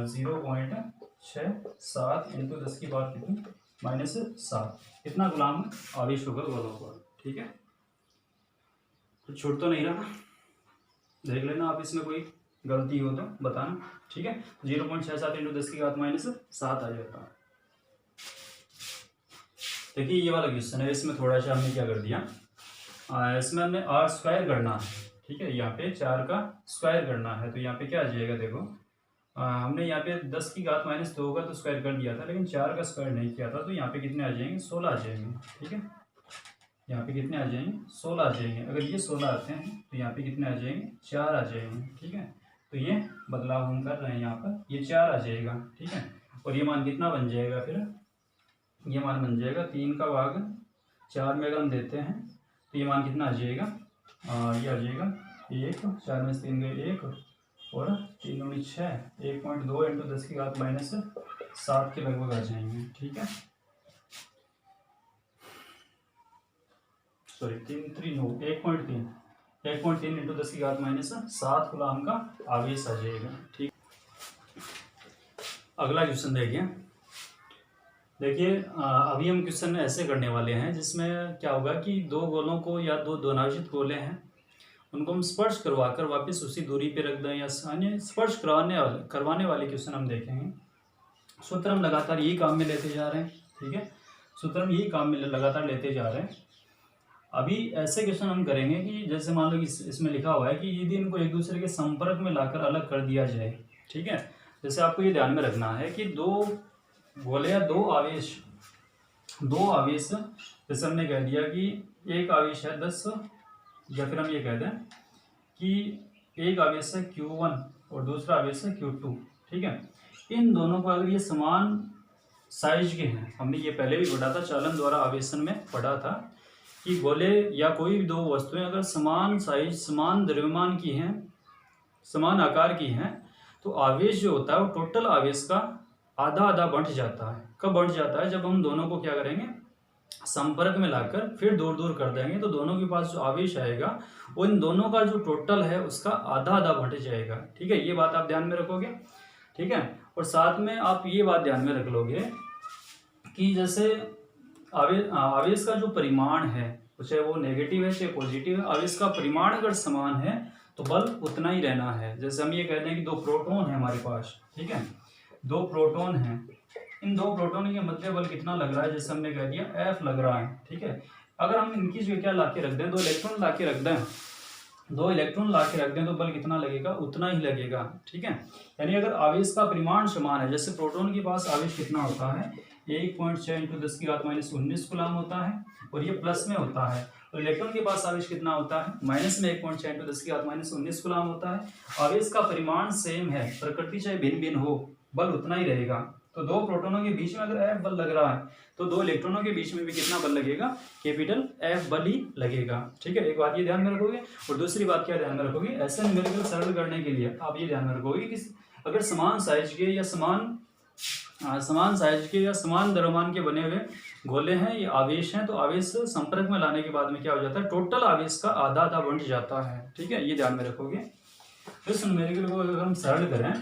0.67 इंटू 10 की पावर कितनी -7, इतना गुलाम आवेश होगा गोलों पर, ठीक है। तो छूट तो नहीं रहा, देख लेना आप इसमें कोई गलती हो तो बताना, ठीक है। 0.67 इंटू 10 की घात -7 आ जाता है। देखिए ये वाला क्वेश्चन है, इसमें थोड़ा सा हमने क्या कर दिया, इसमें हमने r स्क्वायर करना है, ठीक है, यहाँ पे 4 का स्क्वायर करना है, तो यहाँ पे क्या आ जाएगा देखो, हमने यहाँ पे 10 की घात -2 का तो स्क्वायर कर दिया था, लेकिन 4 का स्क्वायर नहीं किया था, तो यहाँ पे कितने आ जाएंगे 16 आ जाएंगे, ठीक है। यहाँ पे कितने आ जाएंगे 16 आ जाएंगे, अगर ये 16 आते हैं तो यहाँ पे कितने आ जाएंगे 4 आ जाएंगे, ठीक है। तो ये बदलाव हम कर रहे हैं, यहाँ पर ये 4 आ जाएगा, ठीक है, और ये मान कितना बन जाएगा, फिर ये मान बन जाएगा 3 का भाग 4 में अगर हम देते हैं तो ये मान कितना आ जाएगा, ये आ जाएगा 1, 4 में से 3 गए 1, और 3 दूनी 6, 1.2 इंटू 10 की घात -7 के लगभग आ जाएंगे, ठीक है। सॉरी 3 9 1.3 इंटू 10 की घात -7 कूलम का आवेश आ जाएगा, ठीक। अगला क्वेश्चन देखिए अभी हम क्वेश्चन ऐसे करने वाले हैं जिसमें क्या होगा कि दो गोलों को या दो दोनाजित गोले हैं, उनको हम स्पर्श करवाकर वापस उसी दूरी पे रख दें, या स्पर्श करवाने वाले क्वेश्चन हम देखेंगे। सूत्र हम लगातार यही काम में लेते जा रहे हैं, ठीक है, सूत्र हम यही काम में लगातार लेते जा रहे हैं। अभी ऐसे क्वेश्चन हम करेंगे कि जैसे मान लो कि इसमें लिखा हुआ है कि यदि इनको एक दूसरे के संपर्क में लाकर अलग कर दिया जाए, ठीक है। जैसे आपको ये ध्यान में रखना है कि दो गोले या दो आवेश जैसे हमने कह दिया कि एक आवेश है 10, या फिर हम ये कह दें कि एक आवेश है Q1 और दूसरा आवेश है Q2, ठीक है। इन दोनों को अगर ये समान साइज के हैं, हमने ये पहले भी पढ़ा था, चालन द्वारा आवेशन में पढ़ा था कि गोले या कोई भी दो वस्तुएं अगर समान साइज, समान द्रव्यमान की हैं, समान आकार की हैं, तो आवेश जो होता है वो टोटल आवेश का आधा आधा बढ़ जाता है। कब बढ़ जाता है, जब हम दोनों को क्या करेंगे संपर्क में लाकर फिर दूर दूर कर देंगे, तो दोनों के पास जो आवेश आएगा वो इन दोनों का जो टोटल है उसका आधा आधा बढ़ जाएगा, ठीक है। ये बात आप ध्यान में रखोगे, ठीक है। और साथ में आप ये बात ध्यान में रख लोगे कि जैसे आवेश का जो परिमाण है, चाहे वो नेगेटिव है चाहे पॉजिटिव है, आवेश का परिमाण अगर समान है तो बल उतना ही रहना है। जैसे हम ये कहते हैं कि दो प्रोटॉन है हमारे पास, ठीक है, दो प्रोटॉन हैं, इन दो प्रोटॉन के मध्य बल कितना लग रहा है, जैसे हमने कह दिया F लग रहा है, ठीक है। अगर हम इनकी जो क्या ला के रख दें, दो इलेक्ट्रॉन ला के रख दें तो बल कितना लगेगा, उतना ही लगेगा, ठीक है। यानी अगर आवेश का परिमाण समान है, जैसे प्रोटॉन के पास आवेश कितना होता है 1.6 इंटू 10 की घात -19 कूलम होता है, और ये प्लस में होता है, और इलेक्ट्रॉन के पास आवेश कितना होता है माइनस में 1.6 इंटू 10 की घात -19 कूलम होता है। आवेश का परिमाण सेम है, प्रकृति चाहे भिन्न भिन्न हो, बल उतना ही रहेगा। तो दो प्रोटोनों के बीच में अगर F बल लग रहा है तो दो इलेक्ट्रॉनों के बीच में भी कितना बल लगेगा, कैपिटल F बल ही लगेगा, ठीक है। एक बात ये ध्यान में रखोगे, और दूसरी बात क्या ध्यान में रखोगे, ऐसे न्यूमेरिकल सरल करने के लिए आप ये ध्यान में रखोगे कि अगर समान साइज के या समान द्रव्यमान के बने हुए गोले हैं, ये आवेश हैं, तो आवेश संपर्क में लाने के बाद में क्या हो जाता है, टोटल आवेश का आधा आधा बढ़ जाता है, ठीक है। ये ध्यान में रखोगे। इस न्यूमेरिकल को अगर हम सरल करें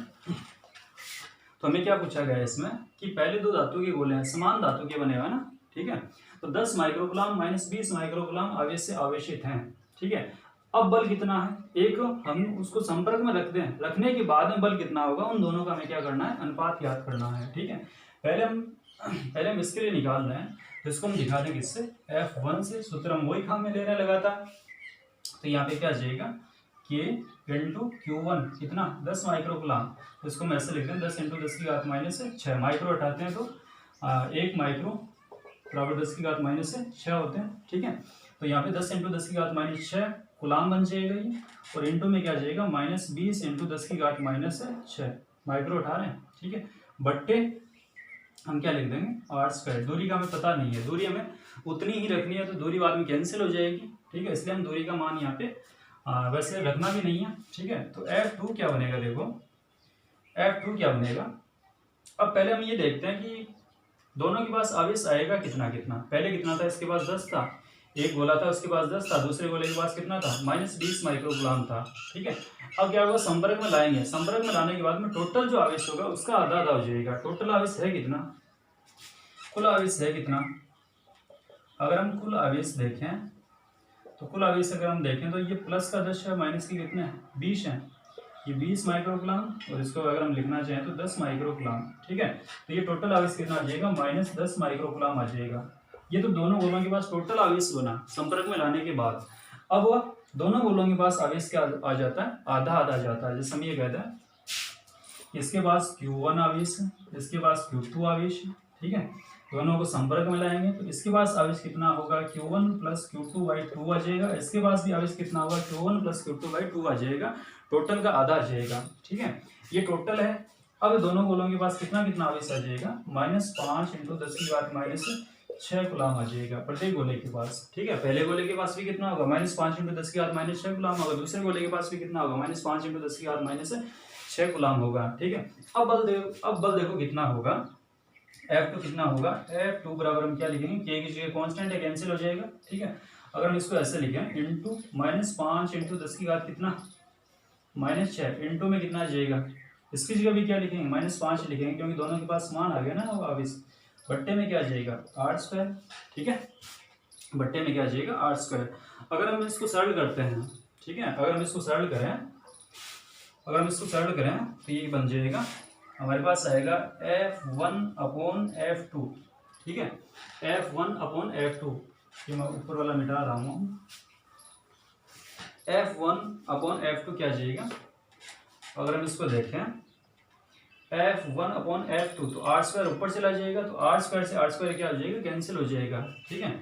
तो हमें क्या पूछा गया है इसमें कि पहले दो धातु के गोले हैं, समान धातु के बने हुए हैं ना, ठीक है। तो 10 माइक्रोकुलाम माइनस 20 माइक्रोकुलाम आवेश से आवेशित हैं, ठीक है। अब बल कितना है, एक हम उसको संपर्क में रखते हैं, रखने के बाद में बल कितना होगा, उन दोनों का हमें क्या करना है, अनुपात याद करना है, ठीक है। पहले हम इसके लिए निकाल रहे हैं, तो इसको हम दिखा देंगे इससे F1 से, सूत्र हम वही काम में ले रहे हैं लगातार। तो यहाँ पे क्या आ जाएगा K इंटू Q1 कितना 10 माइक्रोकुलाम, तो इसको हम ऐसे लिखते हैं 10 इंटू 10 की घात माइनस 6, माइक्रो हटाते हैं तो 1 माइक्रो बराबर 10 की घात माइनस 6 होते हैं, ठीक है। तो यहाँ पे 10 इंटू 10 की घात माइनस 6 गुलाम बन जाएगा ये, और इंटू में क्या जाएगा -20 इंटू 10 की घात माइनस 6, माइक्रो उठा रहे हैं, ठीक है। बट्टे हम क्या लिख देंगे r²। दूरी का हमें पता नहीं है, दूरी हमें उतनी ही रखनी है, तो दूरी बाद में कैंसिल हो जाएगी, ठीक है। इसलिए हम दूरी का मान यहाँ पे वैसे रखना भी नहीं है, ठीक है। तो F2 क्या बनेगा, देखो F2 क्या बनेगा। अब पहले हम ये देखते हैं कि दोनों के पास आवेश आएगा कितना कितना। पहले कितना था, इसके पास 10 था, एक गोला था उसके पास 10 था, दूसरे गोले के पास कितना था -20 माइक्रोकुलाम था, ठीक है। अब क्या होगा, संपर्क में लाएंगे, संपर्क में लाने के बाद में टोटल जो आवेश होगा उसका आधा आधा हो जाएगा। टोटल आवेश है कितना, कुल आवेश है कितना। अगर हम कुल आवेश देखें तो कुल आवेश अगर हम देखें तो ये प्लस का 10 है, माइनस के कितने हैं 20 हैं, ये 20 माइक्रोकुलाम, और इसको अगर हम लिखना चाहें तो 10 माइक्रोकुलाम, ठीक है। तो ये टोटल आवेश कितना आ जाएगा -10 माइक्रोकुलाम आ जाएगा। ये तो दोनों गोलों के पास टोटल आवेश बना संपर्क में लाने के बाद। अब वह दोनों गोलों के पास आवेश क्या आ जाता है, आधा आधा जाता है। जैसे हम ये कहते हैं इसके पास Q1 आवेश है, इसके पास Q2 आवेश है, ठीक है। दोनों को संपर्क में लाएंगे तो इसके पास आवेश कितना होगा Q1 प्लस Q2/2 आ जाएगा, इसके पास भी आवेश कितना होगा Q1 प्लस Q2/2 आ जाएगा, टोटल का आधा आ जाएगा, ठीक है। ये टोटल है। अब दोनों गोलों के पास कितना कितना आवेश आ जाएगा -5 इंटू 10 की घात -6 गुलाम आ जाएगा प्रत्येक गोले के पास, ठीक है। पहले गोले के पास भी कितना होगा -5 इंटू 10 की घात -6 गुलाम होगा, दूसरे गोले के पास भी कितना होगा -5 इंटू 10 की घात -6 गुलाम होगा, ठीक है। अब बल देखो कितना होगा, F2 कितना होगा, F2 बराबर हम क्या लिखेंगे, K की जगह कांस्टेंट है, कैंसिल हो जाएगा, ठीक है। अगर हम इसको ऐसे लिखें इंटू -5 इंटू 10 की घात कितना -6, इंटू में कितना आ जाएगा, इसकी जगह भी क्या लिखेंगे -5 लिखेंगे, क्योंकि दोनों के पास मान आ गया ना वो आवेश। बट्टे में क्या आ जाएगा r², ठीक है। बट्टे में क्या आ जाएगा r²। अगर हम इसको सरल करते हैं, ठीक है, अगर हम इसको सरल करें तो ये बन जाएगा, हमारे पास आएगा F1/F2, ठीक है। F1/F2, ये मैं ऊपर वाला मिटा रहा हूँ। F1/F2 क्या आ जाएगा, अगर हम इसको देखें F1/F2 तो r² ऊपर चला जाएगा, तो r² से r² क्या हो जाएगा, कैंसिल हो जाएगा, ठीक है।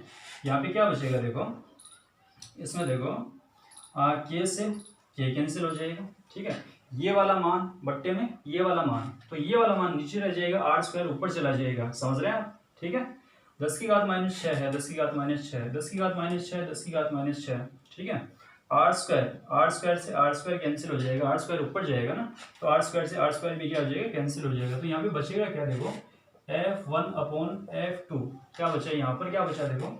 यहाँ पे क्या बचेगा, देखो इसमें देखो K से K कैंसिल हो जाएगा, ठीक है। ये वाला मान बट्टे में ये वाला मान, तो ये वाला मान नीचे रह जाएगा, r² ऊपर चला जाएगा, समझ रहे हैं आप, ठीक है। 10 की घात -6 है, 10 की घात -6, 10 की घात -6, 10 की घात -6, ठीक है। r² से r² कैंसिल हो जाएगा, r² ऊपर जाएगा ना, तो r² से r² भी क्या हो जाएगा, कैंसिल हो जाएगा। तो यहाँ पे बचेगा क्या, देखो F1/F2 क्या बचा, यहाँ पर क्या बचा, देखो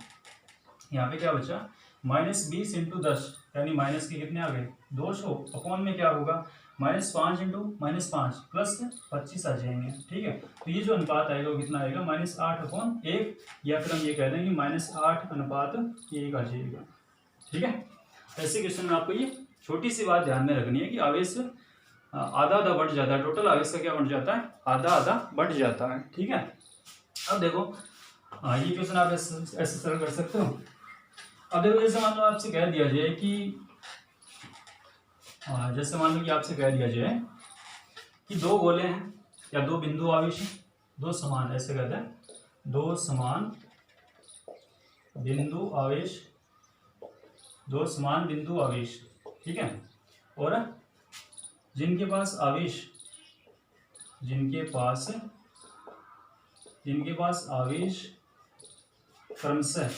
यहाँ पे क्या बचा -20 इंटू 10, यानी माइनस के कितने आ गए 200, अपॉन में क्या होगा -5 इंटू -5 प्लस 25 आ जाएंगे, ठीक है। तो ये जो अनुपात आएगा वो कितना आएगा -8/1, या फिर हम ये कह देंगे -8/1 आ जाएगा, ठीक है। ऐसे क्वेश्चन में आपको ये छोटी सी बात ध्यान में रखनी है कि आवेश आधा आधा बढ़ जाता है, टोटल आवेश का क्या बढ़ जाता है, आधा आधा बढ़ जाता है, ठीक है। अब देखो ये क्वेश्चन आप ऐसे सरल कर सकते हो। अब देखो जैसे मान लो आपसे कह दिया जाए कि आपसे कह दिया जाए कि दो गोले हैं या दो बिंदु आवेश हैं, दो समान, ऐसे कहते हैं दो समान बिंदु आवेश, दो समान बिंदु आवेश, ठीक है। और जिनके पास आवेश क्रमशः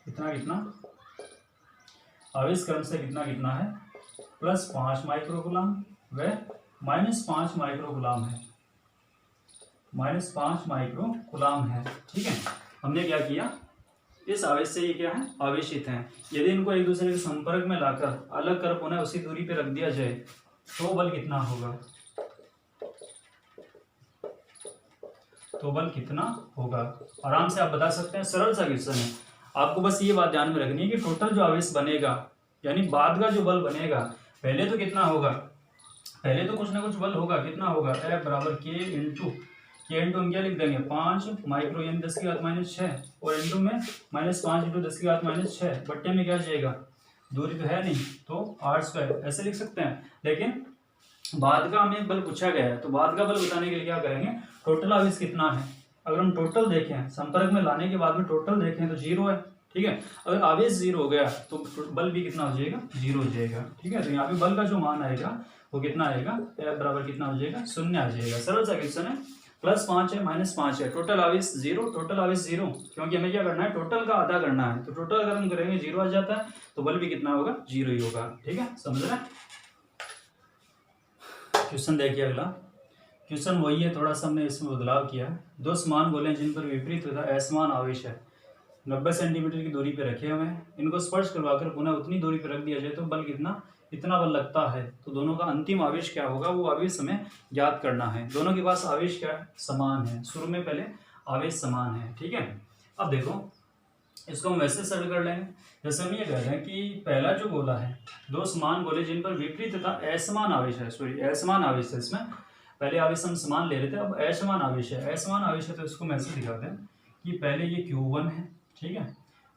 कितना आवेश क्रमशः कितना है +5 माइक्रोकुलाम व -5 माइक्रोकुलाम है, -5 माइक्रोकुलाम है, ठीक है। हमने क्या किया, इस आवेश से ये क्या है, आवेशित हैं। यदि इनको एक दूसरे के संपर्क में लाकर अलग कर पुनः उसी दूरी पे रख दिया जाए तो बल कितना होगा, तो बल कितना होगा। आराम से आप बता सकते हैं, सरल सा क्वेश्चन है। आपको बस ये बात ध्यान में रखनी है कि टोटल जो आवेश बनेगा यानी बाद का जो बल बनेगा, पहले तो कितना होगा, पहले तो कुछ ना कुछ बल होगा, कितना होगा F बराबर के इंटू हम क्या लिख देंगे 5 माइक्रो यानी 10⁻⁻6 और इंटू में -5 इंटू 10⁻�6 बट्टे में क्या जाएगा, दूरी तो है नहीं तो r², ऐसे लिख सकते हैं। लेकिन बाद का हमें बल पूछा गया है तो बाद का बल बताने के लिए क्या करेंगे, टोटल आवेश कितना है। अगर हम टोटल देखें, संपर्क में लाने के बाद में टोटल देखें तो 0 है, ठीक है। अगर आवेश 0 हो गया तो बल भी कितना हो जाएगा, 0 हो जाएगा, ठीक है। तो यहाँ पे बल का जो मान आएगा वो कितना आएगा, F बराबर कितना हो जाएगा, 0 आ जाएगा। सरल सा क्वेश्चन है। +5 है -5 है, टोटल आवेश 0, टोटल आवेश 0, क्योंकि हमें क्या करना है, टोटल का आधा करना है। तो टोटल अगर हम करेंगे 0 आ जाता है तो बल भी कितना होगा, 0 ही होगा, ठीक है। समझ रहे हैं। क्वेश्चन देखिए अगला। क्वेश्चन वही है, थोड़ा सा हमने इसमें बदलाव किया है। दो समान गोले जिन पर विपरीत तथा असमान आवेश है 90 सेंटीमीटर की दूरी पर रखे हुए हैं, इनको स्पर्श करवाकर पुनः उतनी दूरी पर रख दिया जाए तो बल कितना, इतना बल लगता है। तो दोनों का अंतिम आवेश क्या होगा, वो आवेश हमें ज्ञात करना है। दोनों के पास आवेश क्या है, समान है। शुरू में पहले आवेश समान है, ठीक है। अब देखो इसको हम वैसे सरल कर लेंगे, जैसे हम ये कह रहे हैं कि पहला जो गोला है, दो समान गोले जिन पर विपरीत तथा असमान आवेश है, सॉरी असमान आवेश है, इसमें पहले आवेश हम समान ले रहे थे, अब असमान आवेश है। असमान आवेश है तो इसको हम ऐसे दिखाते हैं कि पहले ये Q1 है, ठीक है,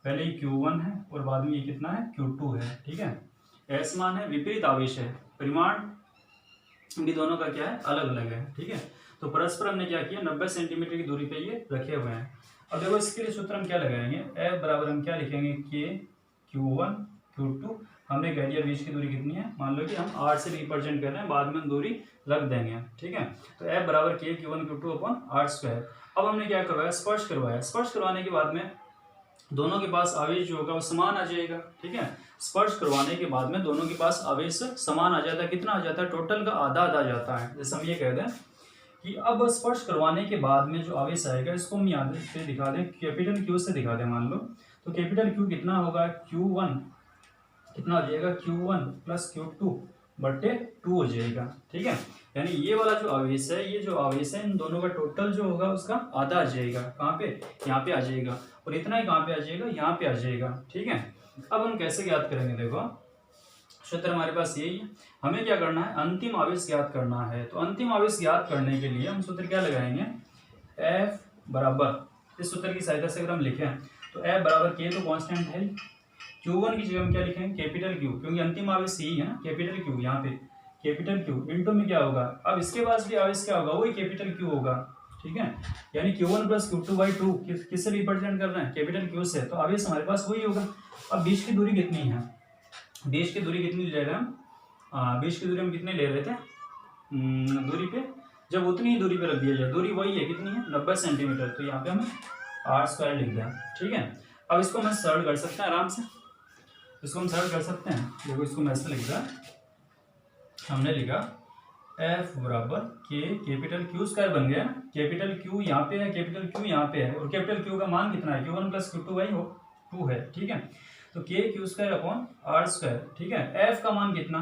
पहले ये Q1 है और बाद में ये कितना है, Q2 है, ठीक है। असमान है, विपरीत आवेश है, परिमाण भी दोनों का क्या है, अलग अलग है, ठीक है। तो परस्पर हमने क्या किया, 90 सेंटीमीटर की दूरी पे ये रखे हुए हैं। अब देखो इसके लिए सूत्र हम क्या लगाएंगे, F बराबर हम क्या लिखेंगे, K Q1 Q2, हमने कह दिया बीच की दूरी कितनी है, मान लो कि हम R से रिप्रेजेंट कर रहे हैं, बाद में हम दूरी रख देंगे, ठीक है। तो F बराबर K Q1 Q2 upon R²। अब हमने क्या करवाया, स्पर्श करवाया। स्पर्श करवाने के बाद में दोनों के पास आवेश जो होगा वो समान आ जाएगा, ठीक है। स्पर्श करवाने के बाद में दोनों के पास आवेश समान आ जाता है, कितना आ जाता है, टोटल का आधा आधा जाता है। जैसे हम ये कह दें कि अब स्पर्श करवाने के बाद में जो आवेश आएगा इसको हम यहाँ से दिखा दें, कैपिटल Q से दिखा दें मान लो, तो कैपिटल Q कितना होगा, Q1 कितना हो जाएगा, Q1 + Q2 बट्टे 2 हो जाएगा, ठीक है। यानी ये वाला जो आवेश है, ये जो आवेश है, इन दोनों का टोटल जो होगा उसका आधा आ जाएगा, कहाँ पे, यहाँ पे आ जाएगा, और इतना ही कहाँ पे आ जाएगा, यहाँ पे आ जाएगा, ठीक है। अब हम कैसे ज्ञात करेंगे, देखो सूत्र हमारे पास यही है। हमें क्या करना है, अंतिम आवेश ज्ञात करना है। तो अंतिम आवेश ज्ञात करने के लिए हम सूत्र क्या लगाएंगे, F बराबर, इस सूत्र की सहायता से अगर हम लिखें तो F बराबर K तो कांस्टेंट है, Q1 की जगह हम क्या लिखेंगे, कैपिटल Q, क्योंकि अंतिम आवेश यही है ना, कैपिटल Q, यहाँ पे कैपिटल Q इंटू में क्या होगा, अब इसके पास भी आवेश क्या होगा, वही कैपिटल Q होगा, ठीक है। यानी Q1 + Q2/2 किससे रिप्रेजेंट कर रहे हैं, कैपिटल Q से, तो आवेश हमारे पास वही होगा। अब बीच की दूरी कितनी है, बीच की दूरी कितनी ले रहे हैं हम, बीच की दूरी हम कितने ले रहे थे, दूरी पे जब उतनी ही दूरी पे रख दिया जाए, दूरी वही है, कितनी है, 90 सेंटीमीटर, तो यहाँ पे हम R² लिख दें, ठीक है। अब इसको हम सरल कर सकते हैं आराम से, इसको हम सरल कर सकते हैं। देखो इसको मैं ऐसे लिख रहा, हमने लिखा F बराबर K कैपिटल Q² बन गया, कैपिटल Q यहाँ पे है, कैपिटल Q यहाँ पे है, और कैपिटल Q का मान कितना है, Q1 + Q2/2 है, ठीक है। तो K Q² अपॉन R², ठीक है। F का मान कितना,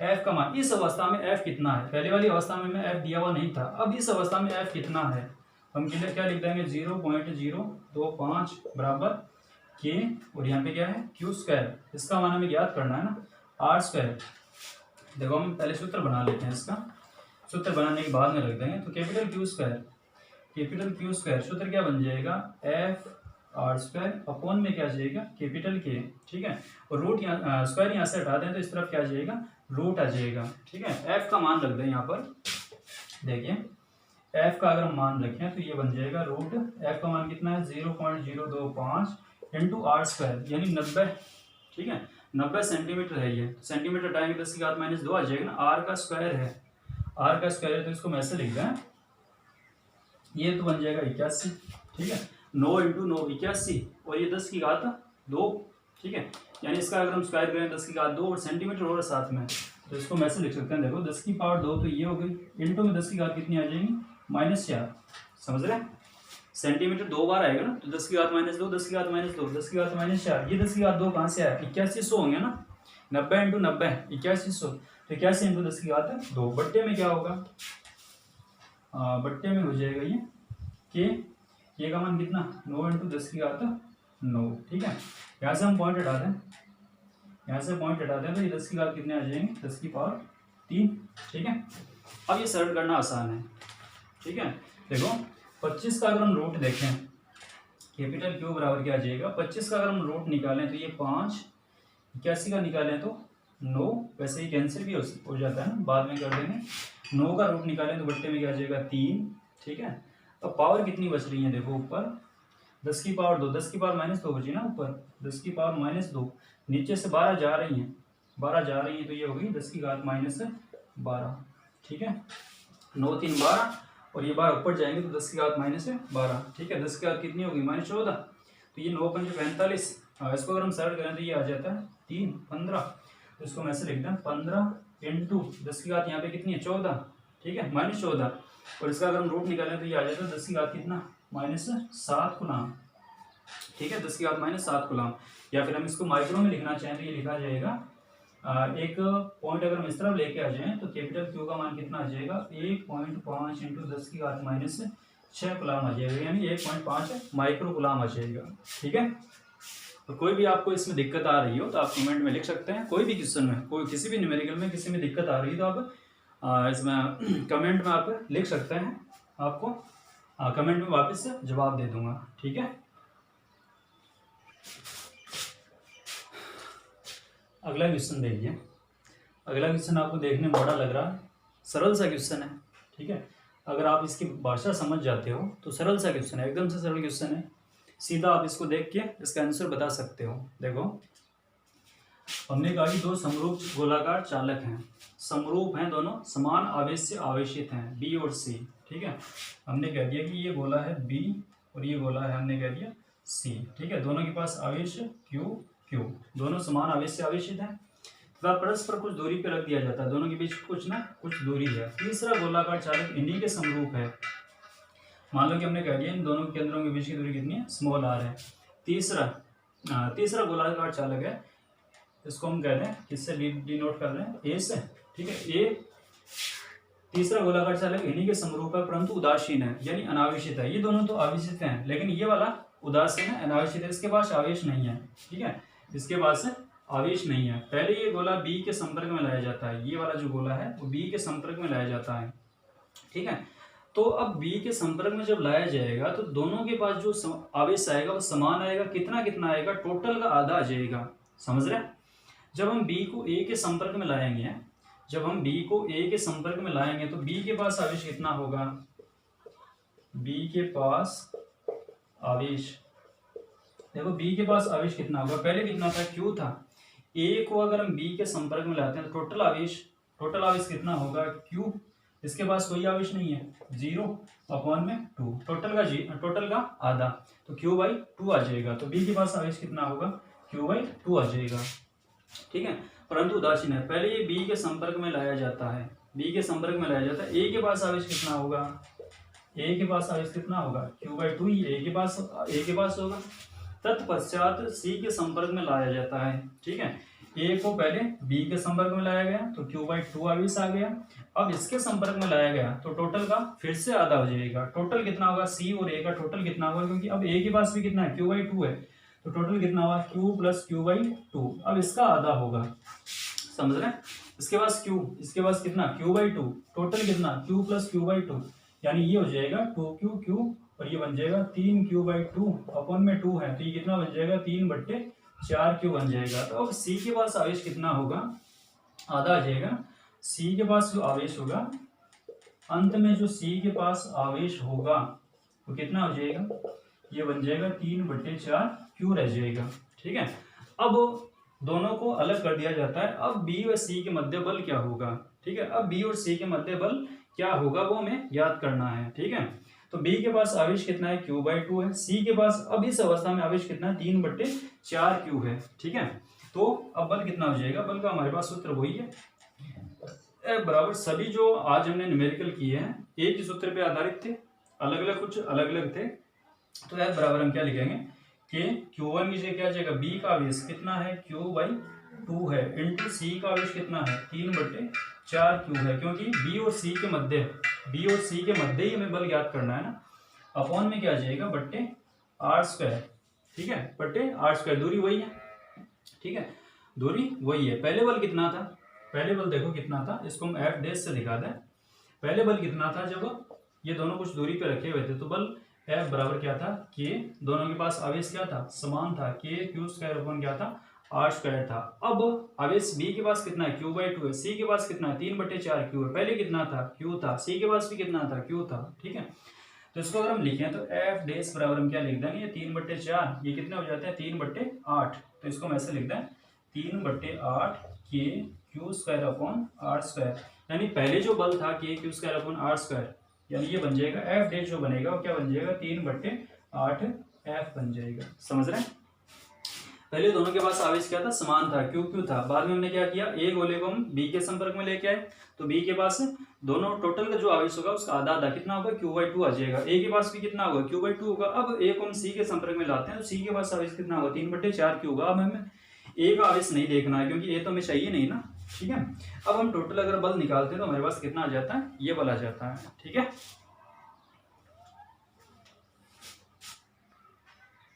F का मान इस अवस्था में F कितना है, पहले वाली अवस्था में F दिया हुआ नहीं था, अब इस अवस्था में F कितना है, हम क्या लिख देंगे, 0.025 बराबर K, और यहाँ पे क्या है, Q², इसका मान हमें ज्ञात करना है ना, R²। देखो हम पहले सूत्र बना लेते हैं, इसका सूत्र बनाने के बाद में रख देंगे। तो कैपिटल Q² सूत्र क्या बन जाएगा, F R² अपॉन में क्या आ जाएगा, कैपिटल K, ठीक है। और रूट यहाँ स्क्वायर यहाँ से हटा दें तो इस तरफ क्या आ जाएगा, रूट आ जाएगा, ठीक है। F का मान रख दें यहाँ पर, देखिए F का अगर हम मान रखें तो ये बन जाएगा रूट, F का मान कितना है, 0.025 इंटू R², यानी 90, ठीक है, 90 सेंटीमीटर है ये, सेंटीमीटर हटाएंगे 10⁻⁻2 आ जाएगा ना, R का स्क्वायर है, R का स्क्वायर है, तो इसको मैं ऐसे लिख दें, ये तो बन जाएगा 81, ठीक है, 9 इंटू 9 81, और ये 10⁻2, ठीक है। यानी इसका अगर हम स्क्वायर करें 10⁻2 और सेंटीमीटर हो रहा है साथ में, तो इसको मैं ऐसे लिख सकते हैं, देखो 10⁻2 तो ये हो गई, इंटू में 10⁻, कितनी आ जाएंगी, -4, समझ रहे हैं, सेंटीमीटर 2 बार आएगा ना, तो 10⁻2 10⁻2 10⁻4, ये 10⁻2 कहाँ से आया, 8100 होंगे ना, 90 इंटू 90 8100, तो 81 इंटू 10⁻2 बट्टे में क्या होगा, बट्टे में हो जाएगा ये के का मान कितना 9 × 10 की घात 9। ठीक है, यहाँ से हम पॉइंट हटाते हैं, यहाँ से पॉइंट हटाते हैं तो ये 10 की घात कितने आ जाएंगे 10 की पावर 3। ठीक है, अब ये सरल करना आसान है। ठीक है, देखो 25 का अगर हम रूट देखें, कैपिटल क्यू बराबर क्या आ जाएगा, 25 का अगर हम रूट निकालें तो ये 5, 81 का निकालें तो 9, वैसे ही कैंसिल भी हो जाता है ना, बाद में कर देंगे। 9 का रूट निकालें तो बट्टे में क्या आ जाएगा 3। ठीक है, अब पावर कितनी बच रही है, देखो ऊपर 10 की पावर 2, 10 की पावर -2 बची ना, ऊपर 10 की पावर -2, नीचे से 12 जा रही हैं, 12 जा रही हैं तो ये होगी 10 की घात -12। ठीक है, 9 3 12 और ये 12 ऊपर जाएंगे तो 10 की घात -12। ठीक है, 10 की घात कितनी होगी -14, तो ये 9 पंजे 45। इसको अगर हम सरल करें तो ये आ जाता है 3 15, तो इसको मैं ऐसे लिखता हूँ 15 × 10 की घात यहाँ पे कितनी है 14। ठीक है, -14, और इसका अगर हम रूट निकालें तो ये आ जाता है 10 की घात कितना -7 कूलम। ठीक है, 10 की घात -7 कूलम, या फिर हम इसको माइक्रो में लिखना चाहें तो ये लिखा जाएगा एक पॉइंट अगर हम इस तरफ लेके आ जाएं तो कैपिटल क्यू का मान कितना आ जाएगा 1.5 × 10 की घात -6 कूलम आ जाएगा, यानी 1.5 माइक्रो कूलम आ जाएगा। ठीक है, तो कोई भी आपको इसमें दिक्कत आ रही हो तो आप कमेंट में लिख सकते हैं, कोई भी क्वेश्चन में, कोई किसी भी न्यूमेरिकल में किसी में दिक्कत आ रही है तो आप इसमें कमेंट में आप लिख सकते हैं, आपको कमेंट में वापस से जवाब दे दूंगा। ठीक है, अगला क्वेश्चन देखिए। अगला क्वेश्चन आपको देखने में बड़ा लग रहा है, सरल सा क्वेश्चन है। ठीक है, अगर आप इसकी भाषा समझ जाते हो तो सरल सा क्वेश्चन है, एकदम से सरल क्वेश्चन है, सीधा आप इसको देख के इसका आंसर बता सकते हो। देखो हमने कहा कि दो समरूप गोलाकार चालक हैं, समरूप हैं, दोनों समान आवेश से आवेशित हैं, बी और सी। ठीक है, हमने कह दिया कि ये गोला है बी और ये गोला है हमने कह दिया सी। ठीक है, दोनों के पास आवेश क्यू, दोनों समान आवेश से आवेशित हैं तथा परस्पर कुछ दूरी पर रख दिया जाता है, दोनों के बीच कुछ दूरी है। तीसरा गोलाकार चालक इन्हीं के समरूप है, मान लो कि हमने कह दिया इन दोनों केंद्रों के बीच की दूरी कितनी है स्मॉल r है। तीसरा गोलाकार चालक है, इसको हम कह रहे हैं किससे डिनोट कर रहे हैं ए से। ठीक है, ए तीसरा गोलाकार चालक इन्हीं के समरूप है परंतु उदासीन है, यानी अनावेशित है। ये दोनों तो आवेशित हैं लेकिन ये वाला उदासीन है, अनावेशित है, इसके पास आवेश नहीं है। ठीक है, इसके पास आवेश नहीं है। पहले ये गोला बी के संपर्क में लाया जाता है, ये वाला जो गोला है वो बी के संपर्क में लाया जाता है। ठीक है, तो अब बी के संपर्क में जब लाया जाएगा तो दोनों के पास जो आवेश आएगा वो समान आएगा, कितना कितना आएगा, टोटल का आधा आ जाएगा। समझ रहे हैं, जब हम बी को ए के संपर्क में लाएंगे, जब हम बी को ए के संपर्क में लाएंगे तो बी के पास आवेश कितना होगा, बी के पास आवेश, देखो बी के पास आवेश कितना होगा, पहले कितना था क्यू था, ए को अगर हम बी के संपर्क में लाते हैं तो टोटल आवेश कितना होगा क्यू, इसके पास कोई आवेश नहीं है 0/2, टोटल का आधा, तो Q/2 आ जाएगा। तो B के पास आवेश कितना होगा Q/2 आ जाएगा। ठीक है, परंतु उदासीन है, पहले ये B के संपर्क में लाया जाता है, B के संपर्क में लाया जाता है। A के पास आवेश कितना होगा, A के पास आवेश कितना होगा Q/2 ही A के पास होगा। तत्पश्चात C के संपर्क में लाया जाता है। ठीक है, ए को पहले बी के संपर्क में लाया गया तो Q/2 आवेश आ गया, अब इसके संपर्क में लाया गया तो टोटल का फिर से आधा हो जाएगा। टोटल कितना होगा, सी और ए का टोटल कितना होगा, क्योंकि अब ए के पास भी कितना है Q/2 है, तो टोटल कितना होगा Q + Q/2, अब इसका आधा होगा। समझ रहे हैं, इसके पास Q, इसके पास कितना Q/2, टोटल कितना Q + Q/2, यानी ये हो जाएगा 2Q और ये बन जाएगा 3Q/2 अपन में 2 है तो ये कितना बन जाएगा 3/4Q बन जाएगा। तो अब C के पास आवेश कितना होगा, आधा आ जाएगा। C के पास जो आवेश होगा, अंत में जो C के पास आवेश होगा वो कितना हो जाएगा, ये बन जाएगा 3/4Q रह जाएगा। ठीक है, अब दोनों को अलग कर दिया जाता है। अब B व C के मध्य बल क्या होगा, ठीक है, अब B और C के मध्य बल क्या होगा वो हमें याद करना है। ठीक है, तो B के पास आवेश कितना है Q/2 है, C के पास अब इस अवस्था में आवेश कितना है 3/4Q है। ठीक है, तो अब बल कितना हो जाएगा, बल का हमारे पास सूत्र वही है F बराबर, सभी जो आज हमने न्यूमेरिकल किए हैं एक ही सूत्र पे आधारित थे, कुछ अलग अलग थे। तो F बराबर हम क्या लिखेंगे कि Q1 की जगह क्या जाएगा, B का आवेश कितना है Q/2 है इंटू C का आवेश कितना है 3/4Q है, क्योंकि B और C के मध्य ही हमें बल ज्ञात करना है ना। अपॉन में क्या आ जाएगा बट्टे आर स्क्वायर, ठीक है, बट्टे आर स्क्वायर, दूरी वही है, ठीक है, दूरी वही है। पहले बल कितना था, पहले बल देखो कितना था, इसको हम एफ डैश से दिखा दें। पहले बल कितना था, जब ये दोनों कुछ दूरी पे रखे हुए थे तो बल एफ बराबर क्या था, के, दोनों के पास आवेश क्या था, समान था, के क्यू स्क्वायर अपॉन क्या था, आर स्क्वायर था। अब आवेश बी के पास कितना है, क्यू बाई टू है, सी के पास कितना है, 3/4 क्यू है, पहले कितना था, क्यू था, सी के पास भी कितना था, क्यू था, ठीक है। तो इसको अगर हम लिखें तो एफ डैश बराबर हम क्या लिख देंगे, ये 3/4, ये कितने हो जाते हैं 3/8, तो इसको हम ऐसे लिख दें 3/8 के Q square upon R square, यानी पहले जो बल था के Q square upon R square, यानी ये बन जाएगा एफ डैश जो बनेगा वो क्या बन जाएगा 3/8 एफ बन जाएगा। समझ रहे हैं, पहले दोनों के पास आवेश क्या था, समान था, क्यू क्यू था। बाद में हमने क्या किया, ए गोले को हम बी के संपर्क में लेके आए, तो बी के पास दोनों टोटल का जो आवेश होगा उसका आधा आधा कितना होगा, क्यू बाई टू आ जाएगा। ए के पास भी कितना होगा, क्यू बाई टू होगा। अब ए को हम सी के संपर्क में लाते हैं तो सी के पास आवेश कितना होगा, 3/4 क्यू होगा। अब हमें ए का आवेश नहीं देखना है क्योंकि ए तो हमें चाहिए नहीं ना, ठीक है। अब हम टोटल अगर बल निकालते हैं तो हमारे पास कितना आ जाता है, ये बल आ जाता है, ठीक है।